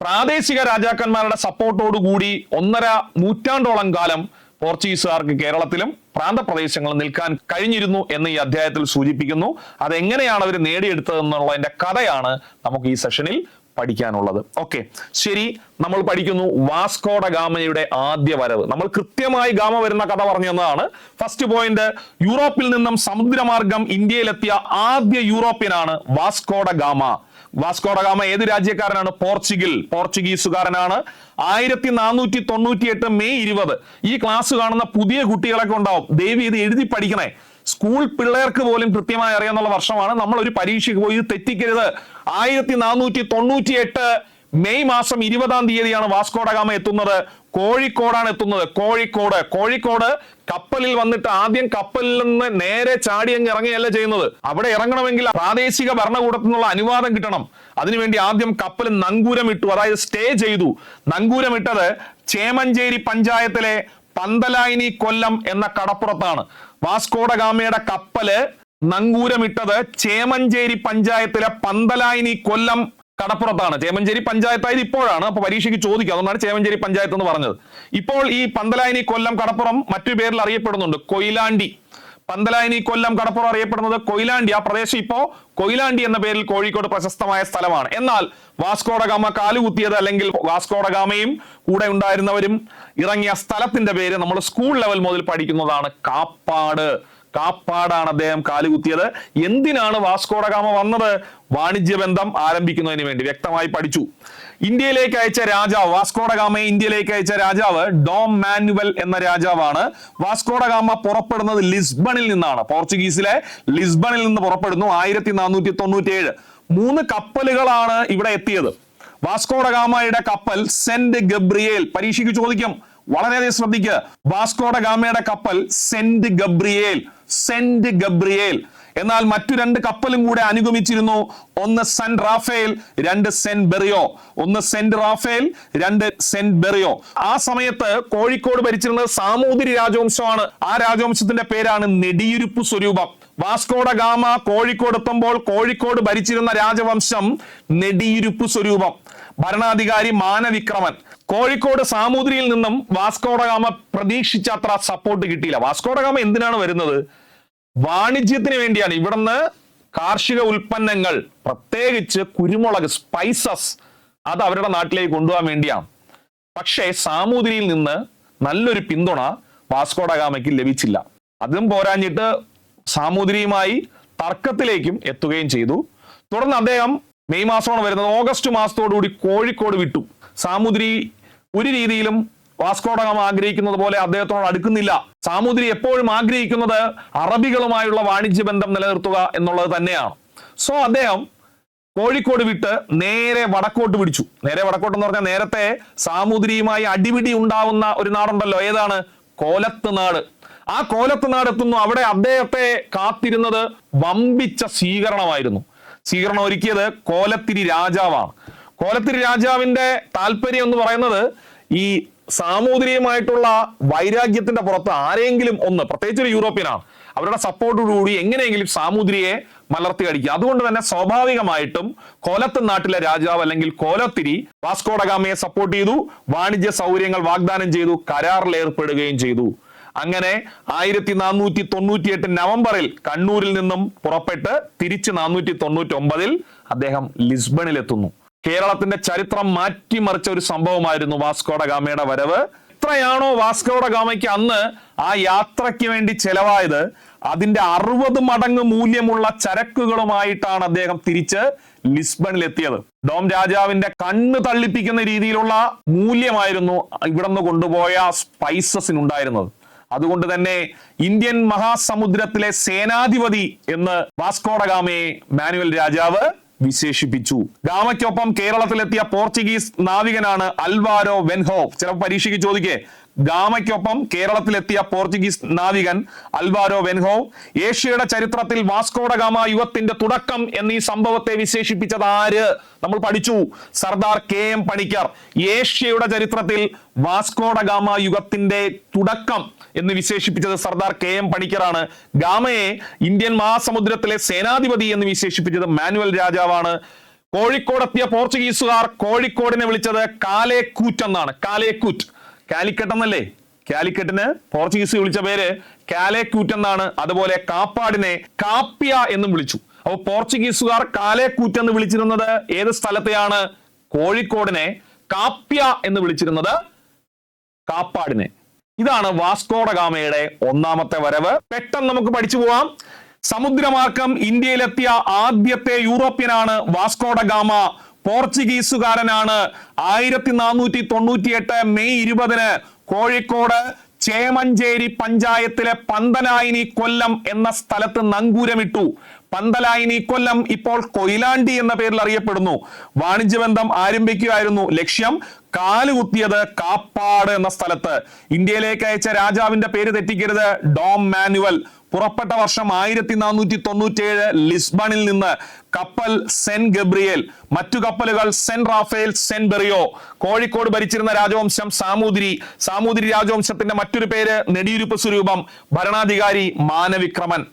പ്രാദേശിക രാജാക്കന്മാരുടെ സപ്പോർട്ടോടുകൂടി 1.5 നൂറ്റാണ്ടോളം കാലം പോർച്ചുഗീസുകാർക്ക് കേരളത്തിലും പ്രാന്തപ്രദേശങ്ങളിൽ നിൽക്കാൻ കഴിഞ്ഞിരുന്നു എന്ന് ഈ അധ്യായത്തിൽ സൂചിപ്പിക്കുന്നു. അതെങ്ങനെയാണ് അവർ നേടിയെടുത്തതെന്നുള്ളതിന്റെ കഥയാണ് നമുക്ക് ഈ സെഷനിൽ പഠിക്കാനുള്ളത്. ഓക്കെ, ശരി. നമ്മൾ പഠിക്കുന്നു വാസ്കോഡ ഗാമയുടെ ആദ്യ വരവ്. നമ്മൾ കൃത്യമായി ഗാമ വരുന്ന കഥ പറഞ്ഞു തന്നതാണ്. ഫസ്റ്റ് പോയിന്റ്, യൂറോപ്പിൽ നിന്നും സമുദ്രമാർഗം ഇന്ത്യയിലെത്തിയ ആദ്യ യൂറോപ്യനാണ് വാസ്കോഡ ഗാമ. വാസ്കോഡ ഗാമ ഏത് രാജ്യക്കാരനാണ്? പോർച്ചുഗീസുകാരനാണ്. 1498 മെയ് 20. ഈ ക്ലാസ് കാണുന്ന പുതിയ കുട്ടികളൊക്കെ ഉണ്ടാവും, ദയവ് ഇത് എഴുതി പഠിക്കണേ. സ്കൂൾ പിള്ളേർക്ക് പോലും കൃത്യമായി അറിയാന്നുള്ള വർഷമാണ്. നമ്മൾ ഒരു പരീക്ഷയ്ക്ക് പോയി തെറ്റിക്കരുത്. 1498 മെയ് മാസം 20-ാം തീയതിയാണ് വാസ്കോഡ ഗാമ എത്തുന്നത്. കോഴിക്കോടാണ് എത്തുന്നത്. കോഴിക്കോട് കപ്പലിൽ വന്നിട്ട് ആദ്യം കപ്പലിൽ നിന്ന് നേരെ ചാടി അങ്ങ് ഇറങ്ങുകയല്ല ചെയ്യുന്നത്. അവിടെ ഇറങ്ങണമെങ്കിൽ പ്രാദേശിക ഭരണകൂടത്തിൽ നിന്നുള്ള അനുവാദം കിട്ടണം. അതിനുവേണ്ടി ആദ്യം കപ്പൽ നങ്കൂരമിട്ടു, അതായത് സ്റ്റേ ചെയ്തു. നങ്കൂരമിട്ടത് ചേമഞ്ചേരി പഞ്ചായത്തിലെ പന്തലായിനി കൊല്ലം എന്ന കടപ്പുറത്താണ്. വാസ്കോഡ ഗാമയുടെ കപ്പല് നങ്കൂരമിട്ടത് ചേമഞ്ചേരി പഞ്ചായത്തിലെ പന്തലായിനി കൊല്ലം കടപ്പുറത്താണ്. ചേമഞ്ചേരി പഞ്ചായത്തായത് ഇപ്പോഴാണ്, അപ്പൊ പരീക്ഷയ്ക്ക് ചോദിക്കുക, അതുകൊണ്ടാണ് ചേമഞ്ചേരി പഞ്ചായത്ത് എന്ന് പറഞ്ഞത്. ഇപ്പോൾ ഈ പന്തലായിനി കൊല്ലം കടപ്പുറം മറ്റൊരു പേരിൽ അറിയപ്പെടുന്നുണ്ട്, കൊയിലാണ്ടി. പന്തലായിനി കൊല്ലം കടപ്പുറം അറിയപ്പെടുന്നത് കൊയിലാണ്ടി. ആ പ്രദേശം ഇപ്പോ കൊയിലാണ്ടി എന്ന പേരിൽ കോഴിക്കോട് പ്രശസ്തമായ സ്ഥലമാണ്. എന്നാൽ വാസ്കോഡ ഗാമ കാലുകുത്തിയത്, അല്ലെങ്കിൽ വാസ്കോഡ ഗാമയും കൂടെ ഉണ്ടായിരുന്നവരും ഇറങ്ങിയ സ്ഥലത്തിന്റെ പേര് നമ്മൾ സ്കൂൾ ലെവൽ മുതൽ പഠിക്കുന്നതാണ്, കാപ്പാടാണ് അദ്ദേഹം കാലുകുത്തിയത്. എന്തിനാണ് വാസ്കോഡ ഗാമ വന്നത്? വാണിജ്യ ബന്ധം ആരംഭിക്കുന്നതിന് വേണ്ടി. വ്യക്തമായി പഠിച്ചു. ഇന്ത്യയിലേക്ക് അയച്ച രാജാവ്, വാസ്കോഡ ഗാമയെ ഇന്ത്യയിലേക്ക് അയച്ച രാജാവ് ഡോം മാനുവൽ എന്ന രാജാവാണ്. വാസ്കോഡ ഗാമ പുറപ്പെടുന്നത് ലിസ്ബണിൽ നിന്നാണ്. പോർച്ചുഗീസിലെ ലിസ്ബണിൽ നിന്ന് പുറപ്പെടുന്നു 1497. 3 കപ്പലുകളാണ് ഇവിടെ എത്തിയത്. വാസ്കോഡ ഗാമയുടെ കപ്പൽ സെന്റ് ഗബ്രിയേൽ, പരീക്ഷയ്ക്ക് ചോദിക്കും, വളരെയധികം ശ്രദ്ധിക്കുക. വാസ്കോഡ ഗാമയുടെ കപ്പൽ സെന്റ് ഗബ്രിയേൽ. എന്നാൽ മറ്റു 2 കപ്പലും കൂടെ അനുഗമിച്ചിരുന്നു. ഒന്ന് saint Raphael, 2 saint Berrio. 1 saint Raphael, 2 saint Berrio. ആ സമയത്ത് കോഴിക്കോട് ഭരിച്ചിരുന്നത് സാമൂതിരി രാജവംശമാണ്. ആ രാജവംശത്തിന്റെ പേരാണ് നെടിയുരുപ്പ് സ്വരൂപം. വാസ്കോഡ ഗാമ കോഴിക്കോട് എത്തുമ്പോൾ കോഴിക്കോട് ഭരിച്ചിരുന്ന രാജവംശം നെടിയുരുപ്പ് സ്വരൂപം. ഭരണാധികാരി മാനവിക്രമൻ. കോഴിക്കോട് സാമൂതിരിയിൽ നിന്നും വാസ്കോഡ ഗാമ പ്രതീക്ഷിച്ചത്ര സപ്പോർട്ട് കിട്ടിയില്ല. വാസ്കോഡ ഗാമ എന്തിനാണ് വരുന്നത്? വാണിജ്യത്തിന് വേണ്ടിയാണ്. ഇവിടുന്ന് കാർഷിക ഉൽപ്പന്നങ്ങൾ, പ്രത്യേകിച്ച് കുരുമുളക്, സ്പൈസസ്, അത് അവരുടെ നാട്ടിലേക്ക് കൊണ്ടുപോകാൻ വേണ്ടിയാണ്. പക്ഷേ സാമൂതിരിയിൽ നിന്ന് നല്ലൊരു പിന്തുണ വാസ്കോഡ ഗാമയ്ക്ക് ലഭിച്ചില്ല. അതും പോരാഞ്ഞിട്ട് സാമൂതിരിയുമായി തർക്കത്തിലേക്കും എത്തുകയും ചെയ്തു. തുടർന്ന് അദ്ദേഹം മെയ് മാസമാണ് വരുന്നത്, ഓഗസ്റ്റ് മാസത്തോടുകൂടി കോഴിക്കോട് വിട്ടു. സാമൂതിരി ഒരു രീതിയിലും വാസ്കോഡ ഗാമ ആഗ്രഹിക്കുന്നത് പോലെ അദ്ദേഹത്തോട് അടുക്കുന്നില്ല. സാമൂതിരി എപ്പോഴും ആഗ്രഹിക്കുന്നത് അറബികളുമായുള്ള വാണിജ്യ ബന്ധം നിലനിർത്തുക എന്നുള്ളത് തന്നെയാണ്. സോ അദ്ദേഹം കോഴിക്കോട് വിട്ട് നേരെ വടക്കോട്ട് പിടിച്ചു. നേരെ വടക്കോട്ട് എന്ന് പറഞ്ഞാൽ നേരത്തെ സാമൂതിരിയുമായി അടിപിടി ഉണ്ടാവുന്ന ഒരു നാടുണ്ടല്ലോ, ഏതാണ്? കോലത്തുനാട്. ആ കോലത്തുനാട് എത്തുന്നു. അവിടെ അദ്ദേഹത്തെ കാത്തിരുന്നത് വമ്പിച്ച സ്വീകരണമായിരുന്നു. സ്വീകരണം ഒരുക്കിയത് കോലത്തിരി രാജാവാണ്. കോലത്തിരി രാജാവിന്റെ താല്പര്യം എന്ന് പറയുന്നത് ഈ സാമൂതിരിയുമായിട്ടുള്ള വൈരാഗ്യത്തിന്റെ പുറത്ത് ആരെങ്കിലും ഒന്ന്, പ്രത്യേകിച്ച് ഒരു യൂറോപ്യനാണ്, അവരുടെ സപ്പോർട്ടോടുകൂടി എങ്ങനെയെങ്കിലും സാമൂതിരിയെ മലർത്തി അടിക്കുക. അതുകൊണ്ട് തന്നെ സ്വാഭാവികമായിട്ടും കോലത്തുനാട്ടിലെ രാജാവ് അല്ലെങ്കിൽ കോലത്തിരി വാസ്കോഡ ഗാമയെ സപ്പോർട്ട് ചെയ്തു, വാണിജ്യ സൗകര്യങ്ങൾ വാഗ്ദാനം ചെയ്തു, കരാറിൽ ഏർപ്പെടുകയും ചെയ്തു. അങ്ങനെ 1498 നവംബറിൽ കണ്ണൂരിൽ നിന്നും പുറപ്പെട്ട് തിരിച്ച് 499 അദ്ദേഹം ലിസ്ബണിൽ എത്തുന്നു. കേരളത്തിന്റെ ചരിത്രം മാറ്റിമറിച്ച ഒരു സംഭവമായിരുന്നു വാസ്കോഡ ഗാമയുടെ വരവ്. എത്രയാണോ വാസ്കോഡ ഗാമയ്ക്ക് അന്ന് ആ യാത്രയ്ക്ക് വേണ്ടി ചെലവായത്, അതിന്റെ 60 മടങ്ങ് മൂല്യമുള്ള ചരക്കുകളുമായിട്ടാണ് അദ്ദേഹം തിരിച്ച് ലിസ്ബണിൽ എത്തിയത്. ഡോം രാജാവിന്റെ കണ്ണ് തള്ളിപ്പിക്കുന്ന രീതിയിലുള്ള മൂല്യമായിരുന്നു ഇവിടുന്ന് കൊണ്ടുപോയ സ്പൈസസിനുണ്ടായിരുന്നത്. അതുകൊണ്ട് തന്നെ ഇന്ത്യൻ മഹാസമുദ്രത്തിലെ സേനാധിപതി എന്ന് വാസ്കോഡ ഗാമയെ മാനുവൽ രാജാവ് വിശേഷിപ്പിച്ചു. ഗാമയ്ക്കൊപ്പം കേരളത്തിലെത്തിയ പോർച്ചുഗീസ് നാവികനാണ് അൽവാരോ വെൻഹോവ്. ചിലപ്പോൾ പരീക്ഷയ്ക്ക് ചോദിക്കേ, ഗാമയ്ക്കൊപ്പം കേരളത്തിലെത്തിയ പോർച്ചുഗീസ് നാവികൻ അൽവാരോ വെൻഹോവ്. ഏഷ്യയുടെ ചരിത്രത്തിൽ വാസ്കോഡ ഗാമ യുഗത്തിന്റെ തുടക്കം എന്നീ സംഭവത്തെ വിശേഷിപ്പിച്ചത് ആര്? നമ്മൾ പഠിച്ചു, സർദാർ KM പണിക്കർ. ഏഷ്യയുടെ ചരിത്രത്തിൽ വാസ്കോഡ ഗാമ യുഗത്തിന്റെ തുടക്കം എന്ന് വിശേഷിപ്പിച്ചത് സർദാർ KM പണിക്കറാണ്. ഗാമയെ ഇന്ത്യൻ മഹാസമുദ്രത്തിലെ സേനാധിപതി എന്ന് വിശേഷിപ്പിച്ചത് മാനുവൽ രാജാവാണ്. കോഴിക്കോടെത്തിയ പോർച്ചുഗീസുകാർ കോഴിക്കോടിനെ വിളിച്ചത് കാലേക്കൂറ്റ് എന്നാണ്. കാലേക്കൂറ്റ്, കാലിക്കറ്റ് എന്നല്ലേ? കാലിക്കറ്റിന് പോർച്ചുഗീസ് വിളിച്ച പേര് കാലേക്കൂറ്റ് എന്നാണ്. അതുപോലെ കാപ്പാടിനെ കാപ്യ എന്നും വിളിച്ചു. അപ്പോൾ പോർച്ചുഗീസുകാർ കാലേക്കൂറ്റ് എന്ന് വിളിച്ചിരുന്നത് ഏത് സ്ഥലത്തെയാണ്? കോഴിക്കോടിനെ. കാപ്യ എന്ന് വിളിച്ചിരുന്നത് കാപ്പാടിനെ. ഇതാണ് വാസ്കോഡ ഗാമയുടെ ഒന്നാമത്തെ വരവ്. പെട്ടെന്ന് നമുക്ക് പഠിച്ചു പോവാം. സമുദ്രമാർഗം ഇന്ത്യയിലെത്തിയ ആദ്യത്തെ യൂറോപ്യനാണ് വാസ്കോഡ ഗാമ. പോർച്ചുഗീസുകാരനാണ്. 1498 മെയ് 20 കോഴിക്കോട് ചേമഞ്ചേരി പഞ്ചായത്തിലെ പന്തലായിനി കൊല്ലം എന്ന സ്ഥലത്ത് നങ്കൂരമിട്ടു. പന്തലായിനി കൊല്ലം ഇപ്പോൾ കൊയിലാണ്ടി എന്ന പേരിൽ അറിയപ്പെടുന്നു. വാണിജ്യബന്ധം ആരംഭിക്കുകയായിരുന്നു ലക്ഷ്യം. കാലുകുത്തിയത് കാപ്പാട് എന്ന സ്ഥലത്ത്. ഇന്ത്യയിലേക്ക് അയച്ച രാജാവിന്റെ പേര് തെറ്റിക്കരുത്, ഡോം മാനുവൽ. പുറപ്പെട്ട വർഷം 1497. ലിസ്ബണിൽ നിന്ന് കപ്പൽ സെന്റ് ഗബ്രിയേൽ, മറ്റു കപ്പലുകൾ saint Raphael, saint Berrio. Kozhikode ഭരിച്ചിരുന്ന രാജവംശം സാമൂതിരി. സാമൂതിരി രാജവംശത്തിന്റെ മറ്റൊരു പേര് നെടിയുരുപ്പ് സ്വരൂപം. ഭരണാധികാരി മാനവിക്രമൻ.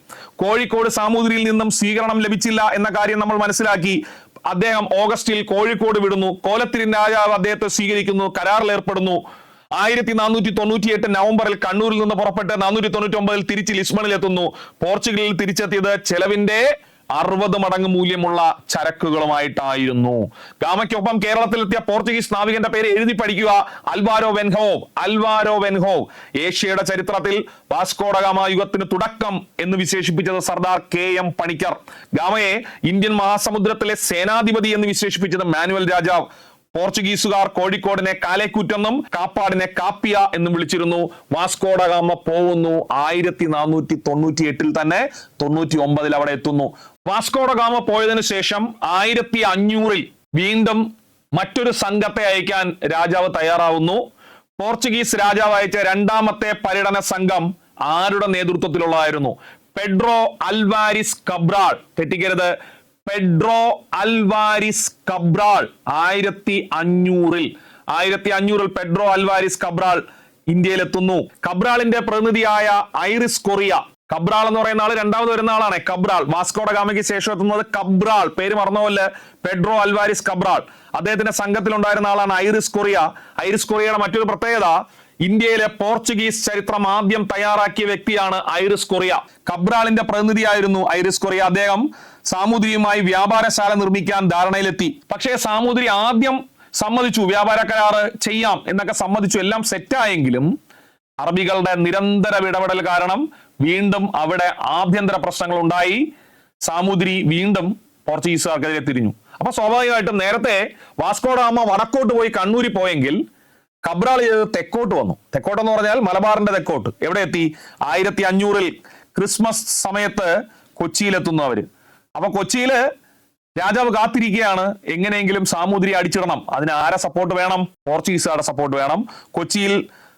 കോഴിക്കോട് സാമൂതിരിയിൽ നിന്നും സ്വീകരണം ലഭിച്ചില്ല എന്ന കാര്യം നമ്മൾ മനസ്സിലാക്കി. അദ്ദേഹം ഓഗസ്റ്റിൽ കോഴിക്കോട് വിടുന്നു. കോലത്തിരി രാജാവ് അദ്ദേഹത്തെ സ്വീകരിക്കുന്നു, കരാറിൽ ഏർപ്പെടുന്നു. 1498 നവംബറിൽ കണ്ണൂരിൽ നിന്ന് പുറപ്പെട്ട് 499 തിരിച്ച് ലിസ്ബണിൽ എത്തുന്നു. പോർച്ചുഗലിൽ തിരിച്ചെത്തിയത് ചെലവിന്റെ 60 മടങ്ങ് മൂല്യമുള്ള ചരക്കുകളുമായിട്ടായിരുന്നു. ഗാമയ്ക്കൊപ്പം കേരളത്തിലെത്തിയ പോർച്ചുഗീസ് നാവികന്റെ പേര് എഴുതി പഠിക്കുക, അൽവാരോ വെൻഹോവ്. അൽവാരോ വെൻഹോവ്. ഏഷ്യയുടെ ചരിത്രത്തിൽ വാസ്കോഡ ഗാമ യുഗത്തിന് തുടക്കം എന്ന് വിശേഷിപ്പിച്ചത് സർദാർ KM പണിക്കർ. ഗാമയെ ഇന്ത്യൻ മഹാസമുദ്രത്തിലെ സേനാധിപതി എന്ന് വിശേഷിപ്പിച്ചത് മാനുവൽ രാജാവ്. പോർച്ചുഗീസുകാർ കോഴിക്കോടിനെ കാലേക്കൂറ്റെന്നും കാപ്പാടിനെ കാപ്പിയ എന്നും വിളിച്ചിരുന്നു. വാസ്കോഡ ഗാമ പോകുന്നു. 1498 തന്നെ 99 അവിടെ എത്തുന്നു. വാസ്കോഡ ഗാമ പോയതിനു ശേഷം 1500 വീണ്ടും മറ്റൊരു സംഘത്തെ അയക്കാൻ രാജാവ് തയ്യാറാവുന്നു. പോർച്ചുഗീസ് രാജാവ് അയച്ച രണ്ടാമത്തെ പര്യടന സംഘം ആരുടെ നേതൃത്വത്തിലുള്ളതായിരുന്നു? Pedro Alvares Cabral. തെറ്റിക്കരുത്, Pedro Alvares Cabral. 1500 Pedro Alvares Cabral ഇന്ത്യയിലെത്തുന്നു. കബ്രാളിന്റെ പ്രതിനിധിയായ ഐറിസ് കൊറിയ. കബ്രാൾ എന്ന് പറയുന്ന ആള് രണ്ടാമത് വരുന്ന ആളാണ് കബ്രാൾ. വാസ്കോഡ ഗാമയ്ക്ക് ശേഷം എത്തുന്നത് കബ്രാൾ. പേര് മറന്നുപോലെ, പെഡ്രോ അൽവാരിസ് കബ്രാൾ. അദ്ദേഹത്തിന്റെ സംഘത്തിലുണ്ടായിരുന്ന ആളാണ് ഐറിസ് കൊറിയ. ഐറിസ് കൊറിയയുടെ മറ്റൊരു പ്രത്യേകത, ഇന്ത്യയിലെ പോർച്ചുഗീസ് ചരിത്രം ആദ്യം തയ്യാറാക്കിയ വ്യക്തിയാണ് ഐറിസ് കൊറിയ. കബ്രാളിന്റെ പ്രതിനിധിയായിരുന്നു ഐറിസ് കൊറിയ. അദ്ദേഹം സാമൂതിരിയുമായി വ്യാപാരശാല നിർമ്മിക്കാൻ ധാരണയിലെത്തി. പക്ഷേ സാമൂതിരി ആദ്യം സമ്മതിച്ചു, വ്യാപാര കരാറ് ചെയ്യാം എന്നൊക്കെ സമ്മതിച്ചു. എല്ലാം സെറ്റായെങ്കിലും അറബികളുടെ നിരന്തര ഇടപെടൽ കാരണം വീണ്ടും അവിടെ ആഭ്യന്തര പ്രശ്നങ്ങൾ ഉണ്ടായി. സാമൂതിരി വീണ്ടും പോർച്ചുഗീസുകാർക്കെതിരെ തിരിഞ്ഞു. അപ്പൊ സ്വാഭാവികമായിട്ടും നേരത്തെ വാസ്കോഡ ഗാമ വടക്കോട്ട് പോയി കണ്ണൂരിൽ പോയെങ്കിൽ കബ്രാൾ തെക്കോട്ട് വന്നു. തെക്കോട്ടെന്ന് പറഞ്ഞാൽ മലബാറിന്റെ തെക്കോട്ട്. എവിടെ എത്തി? 1500 ക്രിസ്മസ് സമയത്ത് കൊച്ചിയിലെത്തുന്നു അവര്. അപ്പൊ കൊച്ചിയില് രാജാവ് കാത്തിരിക്കുകയാണ്, എങ്ങനെയെങ്കിലും സാമൂതിരി അടിച്ചിടണം. അതിന് ആരെ സപ്പോർട്ട് വേണം? പോർച്ചുഗീസുകാരുടെ സപ്പോർട്ട് വേണം. കൊച്ചിയിൽ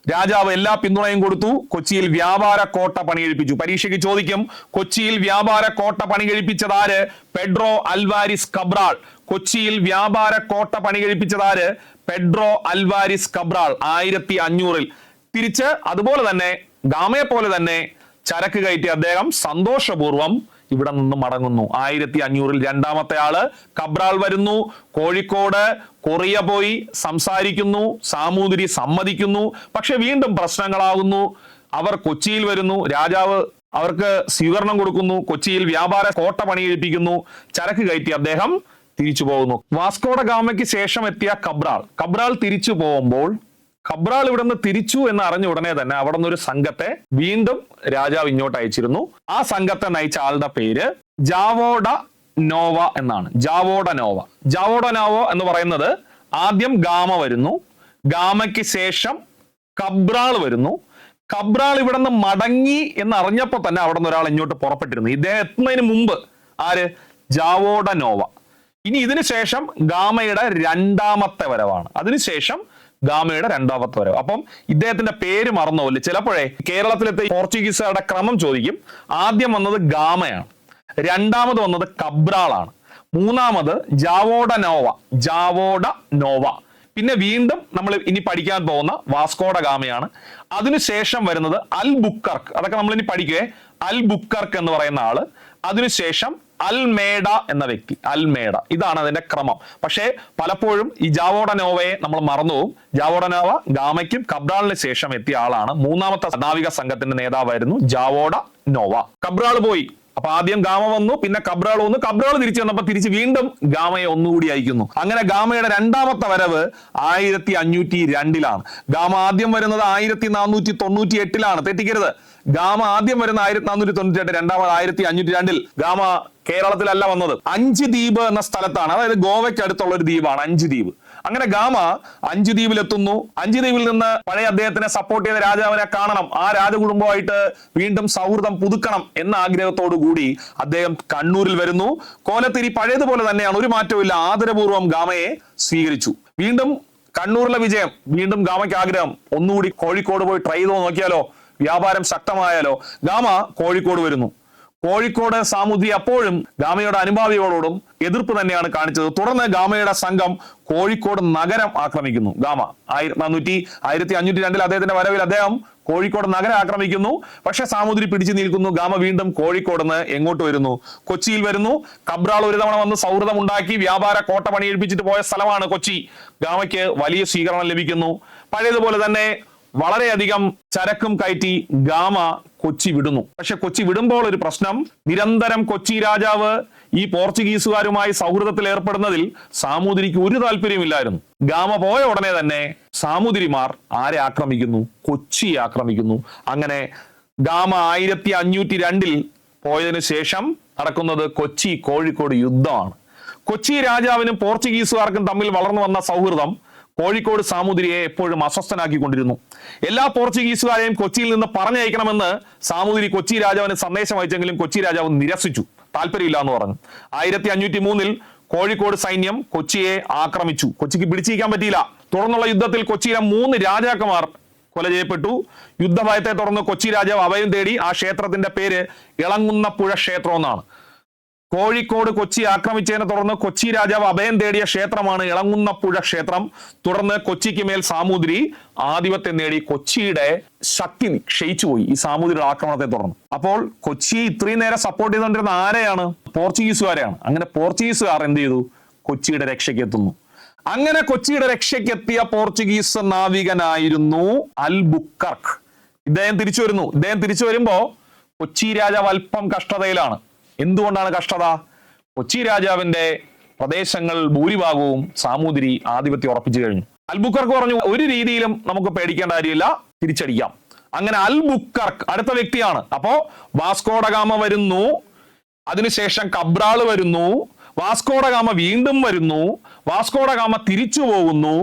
രാജാവ് എല്ലാ പിന്തുണയും കൊടുത്തു. കൊച്ചിയിൽ വ്യാപാര കോട്ട പണികഴിപ്പിച്ചു. പരീക്ഷയ്ക്ക് ചോദിക്കും, കൊച്ചിയിൽ വ്യാപാര കോട്ട പണികഴിപ്പിച്ചത് ആര്? Pedro Alvares Cabral. കൊച്ചിയിൽ വ്യാപാര കോട്ട പണികഴിപ്പിച്ചത് പെഡ്രോ അൽവാരിസ് കബ്രാൾ 1500. തിരിച്ച് അതുപോലെ തന്നെ ഗാമയെ പോലെ തന്നെ ചരക്ക് കയറ്റി അദ്ദേഹം സന്തോഷപൂർവ്വം ഇവിടെ നിന്ന് മടങ്ങുന്നു. 1500 രണ്ടാമത്തെ ആള് കബ്രാൾ വരുന്നു. കോഴിക്കോട് കൊറിയ പോയി സംസാരിക്കുന്നു. സാമൂതിരി സമ്മതിക്കുന്നു. പക്ഷെ വീണ്ടും പ്രശ്നങ്ങളാകുന്നു. അവർ കൊച്ചിയിൽ വരുന്നു. രാജാവ് അവർക്ക് സ്വീകരണം കൊടുക്കുന്നു. കൊച്ചിയിൽ വ്യാപാര കോട്ട പണികഴിപ്പിക്കുന്നു. ചരക്ക് കയറ്റി അദ്ദേഹം തിരിച്ചു പോകുന്നു. വാസ്കോഡ ഗാമയ്ക്ക് ശേഷം എത്തിയ കബ്രാൾ തിരിച്ചു പോകുമ്പോൾ, കബ്രാൾ ഇവിടെ നിന്ന് തിരിച്ചു എന്ന് അറിഞ്ഞ ഉടനെ തന്നെ അവിടെ നിന്ന് ഒരു സംഘത്തെ വീണ്ടും രാജാവ് ഇങ്ങോട്ട് അയച്ചിരുന്നു. ആ സംഘത്തെ നയിച്ച ആളുടെ പേര് ജാവോഡ നോവ എന്നാണ്. ജാവോഡ നോവ എന്ന് പറയുന്നത്, ആദ്യം ഗാമ വരുന്നു. ഗാമയ്ക്ക് ശേഷം കബ്രാൾ വരുന്നു. കബ്രാൾ ഇവിടെ നിന്ന് മടങ്ങി എന്ന് അറിഞ്ഞപ്പോ തന്നെ അവിടെ നിന്ന് ഒരാൾ ഇങ്ങോട്ട് പുറപ്പെട്ടിരുന്നു. ഇദ്ദേഹം എത്തുന്നതിന് മുമ്പ് ആര്? ജാവോഡ നോവ. ഇനി ഇതിനു ശേഷം ഗാമയുടെ രണ്ടാമത്തെ വരവാണ്. അതിനുശേഷം ഗാമയുടെ രണ്ടാമത്തെ വരവ്. അപ്പം ഇദ്ദേഹത്തിന്റെ പേര് മറന്നുപോലെ ചിലപ്പോഴേ കേരളത്തിലെത്തി പോർച്ചുഗീസുകാരുടെ ക്രമം ചോദിക്കും. ആദ്യം വന്നത് ഗാമയാണ്, രണ്ടാമത് വന്നത് കബ്രാളാണ്, മൂന്നാമത് ജാവോഡ നോവ, പിന്നെ വീണ്ടും നമ്മൾ ഇനി പഠിക്കാൻ പോകുന്ന വാസ്കോഡ ഗാമയാണ്. അതിനുശേഷം വരുന്നത് അൽ ബുക്കർക്ക്, അതൊക്കെ നമ്മൾ ഇനി പഠിക്കുവേ. അൽ ബുക്കർക്ക് എന്ന് പറയുന്ന ആള്, അതിനുശേഷം അൽമേഡ എന്ന വ്യക്തി, അൽമേഡ. ഇതാണ് അതിന്റെ ക്രമം. പക്ഷേ പലപ്പോഴും ഈ ജാവോഡ നോവയെ നമ്മൾ മറന്നുപോകും. ജാവോഡ നോവ ഗാമയ്ക്കും കബ്രാളിന് ശേഷം എത്തിയ ആളാണ്. മൂന്നാമത്തെ നാവിക സംഘത്തിന്റെ നേതാവായിരുന്നു ജാവോഡ നോവ. കബ്രാൾ പോയി, അപ്പൊ ആദ്യം ഗാമ വന്നു, പിന്നെ കബ്രാൾ വന്നു. കബ്രാൾ തിരിച്ചു വന്നപ്പോ തിരിച്ച് വീണ്ടും ഗാമയെ ഒന്നുകൂടി അയക്കുന്നു. അങ്ങനെ ഗാമയുടെ രണ്ടാമത്തെ വരവ് 1502 ഗാമ ആദ്യം വരുന്നത് 1498 തെറ്റിക്കരുത്. ഗാമ ആദ്യം വരുന്ന 1498, രണ്ടാമത് 1502. ഗാമ കേരളത്തിലല്ല വന്നത്, 5 ദ്വീപ് എന്ന സ്ഥലത്താണ്. അതായത് ഗോവയ്ക്ക് അടുത്തുള്ള ഒരു ദ്വീപാണ് 5 ദ്വീപ്. അങ്ങനെ ഗാമ 5 ദ്വീപിലെത്തുന്നു. 5 ദ്വീപിൽ നിന്ന് പഴയ അദ്ദേഹത്തിനെ സപ്പോർട്ട് ചെയ്ത രാജാവിനെ കാണണം, ആ രാജകുടുംബമായിട്ട് വീണ്ടും സൗഹൃദം പുതുക്കണം എന്ന ആഗ്രഹത്തോടു കൂടി അദ്ദേഹം കണ്ണൂരിൽ വരുന്നു. കോലത്തിരി പഴയതുപോലെ തന്നെയാണ്, ഒരു മാറ്റവും ഇല്ല. ആദരപൂർവ്വം ഗാമയെ സ്വീകരിച്ചു. വീണ്ടും കണ്ണൂരിലെ വിജയം, വീണ്ടും ഗാമയ്ക്ക് ആഗ്രഹം ഒന്നുകൂടി കോഴിക്കോട് പോയി ട്രൈ ചെയ്ത് നോക്കിയാലോ, വ്യാപാരം ശക്തമായാലോ. ഗാമ കോഴിക്കോട് വരുന്നു. കോഴിക്കോട് സാമുദ്രി അപ്പോഴും ഗാമയുടെ അനുഭാവികളോടും എതിർപ്പ് തന്നെയാണ് കാണിച്ചത്. തുടർന്ന് ഗാമയുടെ സംഘം കോഴിക്കോട് നഗരം ആക്രമിക്കുന്നു. ഗാമ 1502 അദ്ദേഹത്തിന്റെ വരവിൽ അദ്ദേഹം കോഴിക്കോട് നഗരം ആക്രമിക്കുന്നു. പക്ഷെ സാമുദ്രി പിടിച്ചു നിൽക്കുന്നു. ഗാമ വീണ്ടും കോഴിക്കോട് നിന്ന് എങ്ങോട്ട് വരുന്നു? കൊച്ചിയിൽ വരുന്നു. കബ്രാൾ ഒരു തവണ വന്ന് സൗഹൃദം ഉണ്ടാക്കി വ്യാപാര കോട്ട പണിയെടുപ്പിച്ചിട്ട് പോയ സ്ഥലമാണ് കൊച്ചി. ഗാമയ്ക്ക് വലിയ സ്വീകരണം ലഭിക്കുന്നു. പഴയതുപോലെ തന്നെ വളരെയധികം ചരക്കും കയറ്റി ഗാമ കൊച്ചി വിടുന്നു. പക്ഷെ കൊച്ചി വിടുമ്പോൾ ഒരു പ്രശ്നം, നിരന്തരം കൊച്ചി രാജാവ് ഈ പോർച്ചുഗീസുകാരുമായി സൗഹൃദത്തിൽ ഏർപ്പെടുന്നതിൽ സാമൂതിരിക്ക് ഒരു താല്പര്യമില്ലായിരുന്നു. ഗാമ പോയ ഉടനെ തന്നെ സാമൂതിരിമാർ ആരെ ആക്രമിക്കുന്നു? കൊച്ചിയെ ആക്രമിക്കുന്നു. അങ്ങനെ ഗാമ 1502 പോയതിനു ശേഷം നടക്കുന്നത് കൊച്ചി കോഴിക്കോട് യുദ്ധമാണ്. കൊച്ചി രാജാവിനും പോർച്ചുഗീസുകാർക്കും തമ്മിൽ വളർന്നു വന്ന സൗഹൃദം കോഴിക്കോട് സാമൂതിരിയെ എപ്പോഴും അസ്വസ്ഥനാക്കിക്കൊണ്ടിരുന്നു. എല്ലാ പോർച്ചുഗീസുകാരെയും കൊച്ചിയിൽ നിന്ന് പറഞ്ഞയക്കണമെന്ന് സാമൂതിരി കൊച്ചി രാജാവിന് സന്ദേശം അയച്ചെങ്കിലും കൊച്ചി രാജാവ് നിരസിച്ചു, താല്പര്യമില്ല എന്ന് പറഞ്ഞു. 1503 കോഴിക്കോട് സൈന്യം കൊച്ചിയെ ആക്രമിച്ചു. കൊച്ചിക്ക് പിടിച്ചിരിക്കാൻ പറ്റിയില്ല. തുടർന്നുള്ള യുദ്ധത്തിൽ കൊച്ചിയിലെ 3 രാജാക്കന്മാർ കൊല ചെയ്യപ്പെട്ടു. യുദ്ധഭയത്തെ തുടർന്ന് കൊച്ചി രാജാവ് അഭയം തേടി. ആ ക്ഷേത്രത്തിന്റെ പേര് ഇളങ്ങുന്നപ്പുഴ ക്ഷേത്രം എന്നാണ്. കോഴിക്കോട് കൊച്ചി ആക്രമിച്ചതിനെ തുടർന്ന് കൊച്ചി രാജാവ് അഭയം തേടിയ ക്ഷേത്രമാണ് ഇളങ്ങുന്നപ്പുഴ ക്ഷേത്രം. തുടർന്ന് കൊച്ചിക്ക് മേൽ സാമൂതിരി ആധിപത്യം നേടി. കൊച്ചിയുടെ ശക്തി ക്ഷയിച്ചുപോയി ഈ സാമൂതിരിയുടെ ആക്രമണത്തെ തുടർന്ന്. അപ്പോൾ കൊച്ചി ഇത്രയും നേരം സപ്പോർട്ട് ചെയ്തുകൊണ്ടിരുന്ന ആരെയാണ്? പോർച്ചുഗീസുകാരെയാണ്. അങ്ങനെ പോർച്ചുഗീസുകാർ എന്ത് ചെയ്തു? കൊച്ചിയുടെ രക്ഷയ്ക്ക് എത്തുന്നു. അങ്ങനെ കൊച്ചിയുടെ രക്ഷയ്ക്കെത്തിയ പോർച്ചുഗീസ് നാവികനായിരുന്നു അൽ ബുക്കർക്ക്. ഇദ്ദേഹം തിരിച്ചു വരുമ്പോ കൊച്ചി രാജാവ് അല്പം കഷ്ടതയിലാണ്. എന്തുകൊണ്ടാണ് കഷ്ടത? കൊച്ചി രാജാവിന്റെ പ്രദേശങ്ങൾ ഭൂരിഭാഗവും സാമൂതിരി ആധിപത്യം ഉറപ്പിച്ചു കഴിഞ്ഞു. അൽബുക്കർക്ക് പറഞ്ഞു, ഒരു രീതിയിലും നമുക്ക് പേടിക്കേണ്ട കാര്യമില്ല, തിരിച്ചടിക്കാം. അങ്ങനെ അൽബുക്കർക്ക് അടുത്ത വ്യക്തിയാണ്. അപ്പോ വാസ്കോഡ ഗാമ വരുന്നു, അതിനുശേഷം കബ്രാൾ വരുന്നു, വാസ്കോഡ ഗാമ വീണ്ടും വരുന്നു, വാസ്കോഡ ഗാമ തിരിച്ചു പോകുന്നു,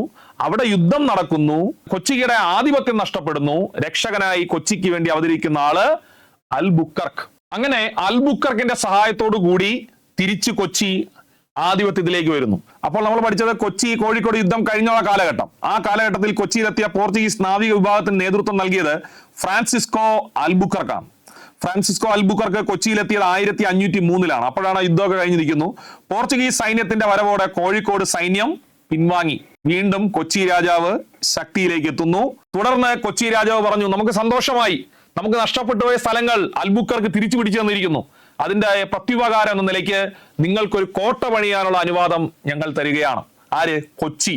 അവിടെ യുദ്ധം നടക്കുന്നു, കൊച്ചിയുടെ ആധിപത്യം നഷ്ടപ്പെടുന്നു. രക്ഷകനായി കൊച്ചിക്ക് വേണ്ടി അവതരിക്കുന്ന ആള് അൽബുക്കർക്ക്. അങ്ങനെ അൽബുക്കർക്കിന്റെ സഹായത്തോടു കൂടി തിരിച്ച് കൊച്ചി ആധിപത്യത്തിലേക്ക് വരുന്നു. അപ്പോൾ നമ്മൾ പഠിച്ചത് കൊച്ചി കോഴിക്കോട് യുദ്ധം കഴിഞ്ഞുള്ള കാലഘട്ടം. ആ കാലഘട്ടത്തിൽ കൊച്ചിയിലെത്തിയ പോർച്ചുഗീസ് നാവിക വിഭാഗത്തിന് നേതൃത്വം നൽകിയത് ഫ്രാൻസിസ്കോ അൽബുക്കർക്കാണ്. ഫ്രാൻസിസ്കോ അൽബുക്കർക്ക് കൊച്ചിയിലെത്തിയത് 1503 അപ്പോഴാണ് യുദ്ധമൊക്കെ കഴിഞ്ഞിരിക്കുന്നു. പോർച്ചുഗീസ് സൈന്യത്തിന്റെ വരവോടെ കോഴിക്കോട് സൈന്യം പിൻവാങ്ങി. വീണ്ടും കൊച്ചി രാജാവ് ശക്തിയിലേക്ക് എത്തുന്നു. തുടർന്ന് കൊച്ചി രാജാവ് പറഞ്ഞു, നമുക്ക് സന്തോഷമായി, നമുക്ക് നഷ്ടപ്പെട്ടു പോയ സ്ഥലങ്ങൾ അൽബുക്കർക്ക് തിരിച്ചു പിടിച്ചു തന്നിരിക്കുന്നു. അതിന്റെ പ്രത്യുപകാരം എന്ന നിലയ്ക്ക് നിങ്ങൾക്കൊരു കോട്ട പണിയാനുള്ള അനുവാദം ഞങ്ങൾ തരികയാണ്. ആര്? കൊച്ചി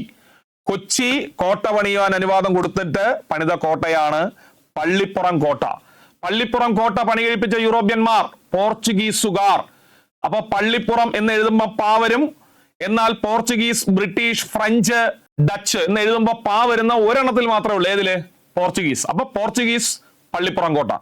കോട്ട പണിയാൻ അനുവാദം കൊടുത്തിട്ട് പണിത കോട്ടയാണ് പള്ളിപ്പുറം കോട്ട. പള്ളിപ്പുറം കോട്ട പണി കഴിപ്പിച്ച യൂറോപ്യന്മാർ പോർച്ചുഗീസുകാർ. അപ്പൊ പള്ളിപ്പുറം എന്ന് എഴുതുമ്പോ പാ വരും. എന്നാൽ പോർച്ചുഗീസ്, ബ്രിട്ടീഷ്, ഫ്രഞ്ച്, ഡച്ച് എന്ന് എഴുതുമ്പോ പാ വരുന്ന ഒരെണ്ണത്തിൽ മാത്രമേ ഉള്ളൂ. ഏതില്? പോർച്ചുഗീസ്. അപ്പൊ പോർച്ചുഗീസ് പള്ളിപ്പുറം കോട്ട.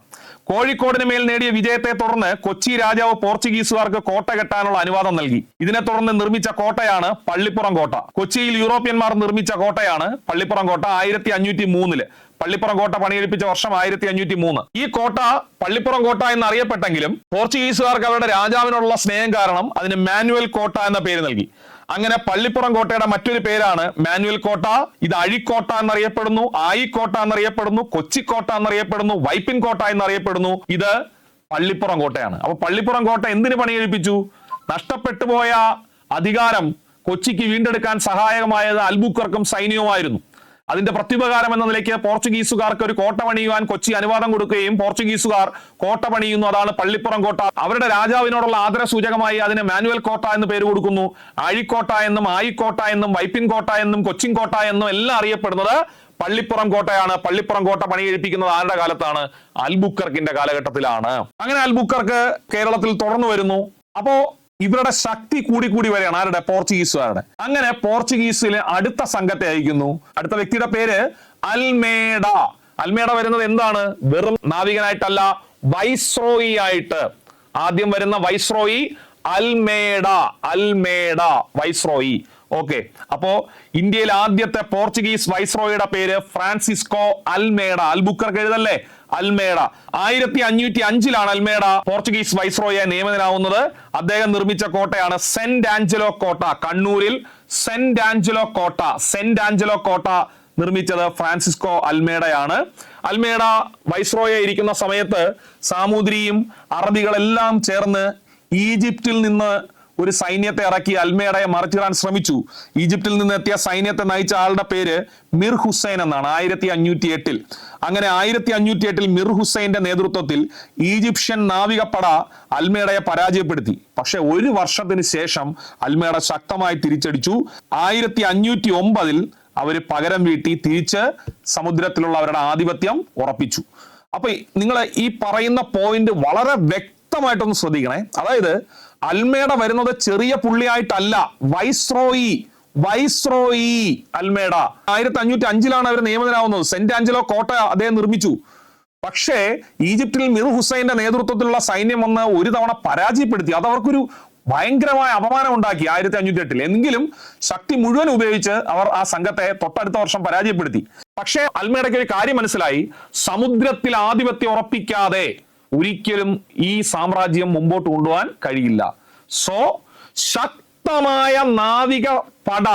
കോഴിക്കോടിന് മേൽ നേടിയ വിജയത്തെ തുടർന്ന് കൊച്ചി രാജാവ് പോർച്ചുഗീസുകാർക്ക് കോട്ട കെട്ടാനുള്ള അനുവാദം നൽകി. ഇതിനെ തുടർന്ന് നിർമ്മിച്ച കോട്ടയാണ് പള്ളിപ്പുറം കോട്ട. കൊച്ചിയിൽ യൂറോപ്യന്മാർ നിർമ്മിച്ച കോട്ടയാണ് പള്ളിപ്പുറം കോട്ട. 1503 പള്ളിപ്പുറം കോട്ട പണിയെടുപ്പിച്ച വർഷം 1503. ഈ കോട്ട പള്ളിപ്പുറം കോട്ട എന്നറിയപ്പെട്ടെങ്കിലും പോർച്ചുഗീസുകാർക്ക് അവരുടെ രാജാവിനുള്ള സ്നേഹം കാരണം അതിന് മാനുവൽ കോട്ട എന്ന പേര് നൽകി. അങ്ങനെ പള്ളിപ്പുറം കോട്ടയുടെ മറ്റൊരു പേരാണ് മാനുവൽ കോട്ട. ഇത് അഴിക്കോട്ട എന്നറിയപ്പെടുന്നു, ആയിക്കോട്ട എന്നറിയപ്പെടുന്നു, കൊച്ചിക്കോട്ട എന്നറിയപ്പെടുന്നു, വൈപ്പിൻ കോട്ട എന്നറിയപ്പെടുന്നു. ഇത് പള്ളിപ്പുറം കോട്ടയാണ്. അപ്പൊ പള്ളിപ്പുറം കോട്ട എന്തിനു പണികഴിപ്പിച്ചു? നഷ്ടപ്പെട്ടു പോയ അധികാരം കൊച്ചിക്ക് വീണ്ടെടുക്കാൻ സഹായകമായത് അൽബുക്കർക്കും സൈന്യവുമായിരുന്നു. അതിന്റെ പ്രത്യുപകാരം എന്ന നിലയ്ക്ക് പോർച്ചുഗീസുകാർക്ക് ഒരു കോട്ട പണിയുവാൻ കൊച്ചി അനുവാദം കൊടുക്കുകയും പോർച്ചുഗീസുകാർ കോട്ട പണിയുന്നു. അതാണ് പള്ളിപ്പുറം കോട്ട. അവരുടെ രാജാവിനോടുള്ള ആദര സൂചകമായി അതിന് മാനുവൽ കോട്ട എന്ന് പേര് കൊടുക്കുന്നു. ആഴിക്കോട്ട എന്നും ആയിക്കോട്ട എന്നും വൈപ്പിൻ കോട്ട എന്നും കൊച്ചിൻ കോട്ട എന്നും എല്ലാം അറിയപ്പെടുന്നത് പള്ളിപ്പുറം കോട്ടയാണ്. പള്ളിപ്പുറം കോട്ട പണി കഴിപ്പിക്കുന്നത് ആരുടെ കാലത്താണ്? അൽബുക്കർക്കിന്റെ കാലഘട്ടത്തിലാണ്. അങ്ങനെ അൽബുക്കർക്ക് കേരളത്തിൽ തുടർന്നു വരുന്നു. അപ്പോ ഇവരുടെ ശക്തി കൂടി വരികയാണ്. ആരുടെ? പോർച്ചുഗീസുകാരുടെ. അങ്ങനെ പോർച്ചുഗീസിലെ അടുത്ത സംഘത്തെ അയക്കുന്നു. അടുത്ത വ്യക്തിയുടെ പേര് അൽമേഡ. അൽമേഡ വരുന്നത് എന്താണ്? വെറും നാവികനായിട്ടല്ല, വൈസ്രോയി ആയിട്ട്. ആദ്യം വരുന്ന viceroy Almeida. Almeida viceroy. Okay, അപ്പോ ഇന്ത്യയിൽ ആദ്യത്തെ പോർച്ചുഗീസ് വൈസ്രോയിയുടെ പേര് ഫ്രാൻസിസ്കോ അൽമേഡ. അൽബുക്കർക്ക് എഴുതല്ലേ? അൽമേഡ. 1505 അൽമേഡ പോർച്ചുഗീസ് വൈസ്രോയെ നിയമിതനാവുന്നത്. അദ്ദേഹം നിർമ്മിച്ച കോട്ടയാണ് സെന്റ് ആഞ്ചലോ കോട്ട. കണ്ണൂരിൽ സെന്റ് ആഞ്ചലോ കോട്ട. സെന്റ് ആഞ്ചലോ കോട്ട നിർമ്മിച്ചത് ഫ്രാൻസിസ്കോ അൽമേഡയാണ്. അൽമേഡ വൈസ്രോയെ ഇരിക്കുന്ന സമയത്ത് സാമൂതിരിയും അറബികളെല്ലാം ചേർന്ന് ഈജിപ്തിൽ നിന്ന് ഒരു സൈന്യത്തെ ഇറക്കി അൽമേഡയെ മറിച്ചിടാൻ ശ്രമിച്ചു. ഈജിപ്തിൽ നിന്ന് എത്തിയ സൈന്യത്തെ നയിച്ച ആളുടെ പേര് മിർ ഹുസൈൻ എന്നാണ്. 1508 അങ്ങനെ 1508 മിർ ഹുസൈന്റെ നേതൃത്വത്തിൽ ഈജിപ്ഷ്യൻ നാവികപ്പട അൽമേഡയെ പരാജയപ്പെടുത്തി. പക്ഷെ ഒരു വർഷത്തിന് ശേഷം അൽമേഡ ശക്തമായി തിരിച്ചടിച്ചു. 1509 അവര് പകരം വീട്ടി തിരിച്ച് സമുദ്രത്തിലുള്ള അവരുടെ ആധിപത്യം ഉറപ്പിച്ചു. അപ്പൊ നിങ്ങൾ ഈ പറയുന്ന പോയിന്റ് വളരെ വ്യക്തമായിട്ടൊന്ന് ശ്രദ്ധിക്കണേ. അതായത് അൽമേഡ വരുന്നത് ചെറിയ പുള്ളിയായിട്ടല്ല, വൈസ്രോയി. വൈസ്രോയി അൽമേഡ 1505 അവർ നിയമിതനാവുന്നത്. സെന്റ് ആഞ്ചലോ കോട്ട അദ്ദേഹം നിർമ്മിച്ചു. പക്ഷേ ഈജിപ്തിൽ മിർ ഹുസൈന്റെ നേതൃത്വത്തിലുള്ള സൈന്യം വന്ന് ഒരു തവണ പരാജയപ്പെടുത്തി. അത് അവർക്കൊരു ഭയങ്കരമായ അപമാനം ഉണ്ടാക്കി 1508. എങ്കിലും ശക്തി മുഴുവൻ ഉപയോഗിച്ച് അവർ ആ സംഘത്തെ തൊട്ടടുത്ത വർഷം പരാജയപ്പെടുത്തി. പക്ഷേ അൽമേഡയ്ക്ക് ഒരു കാര്യം മനസ്സിലായി, സമുദ്രത്തിൽ ആധിപത്യം ഉറപ്പിക്കാതെ ഒരിക്കലും ഈ സാമ്രാജ്യം മുമ്പോട്ട് കൊണ്ടുപോകാൻ കഴിയില്ല. സോ ശക്തമായ നാവിക പട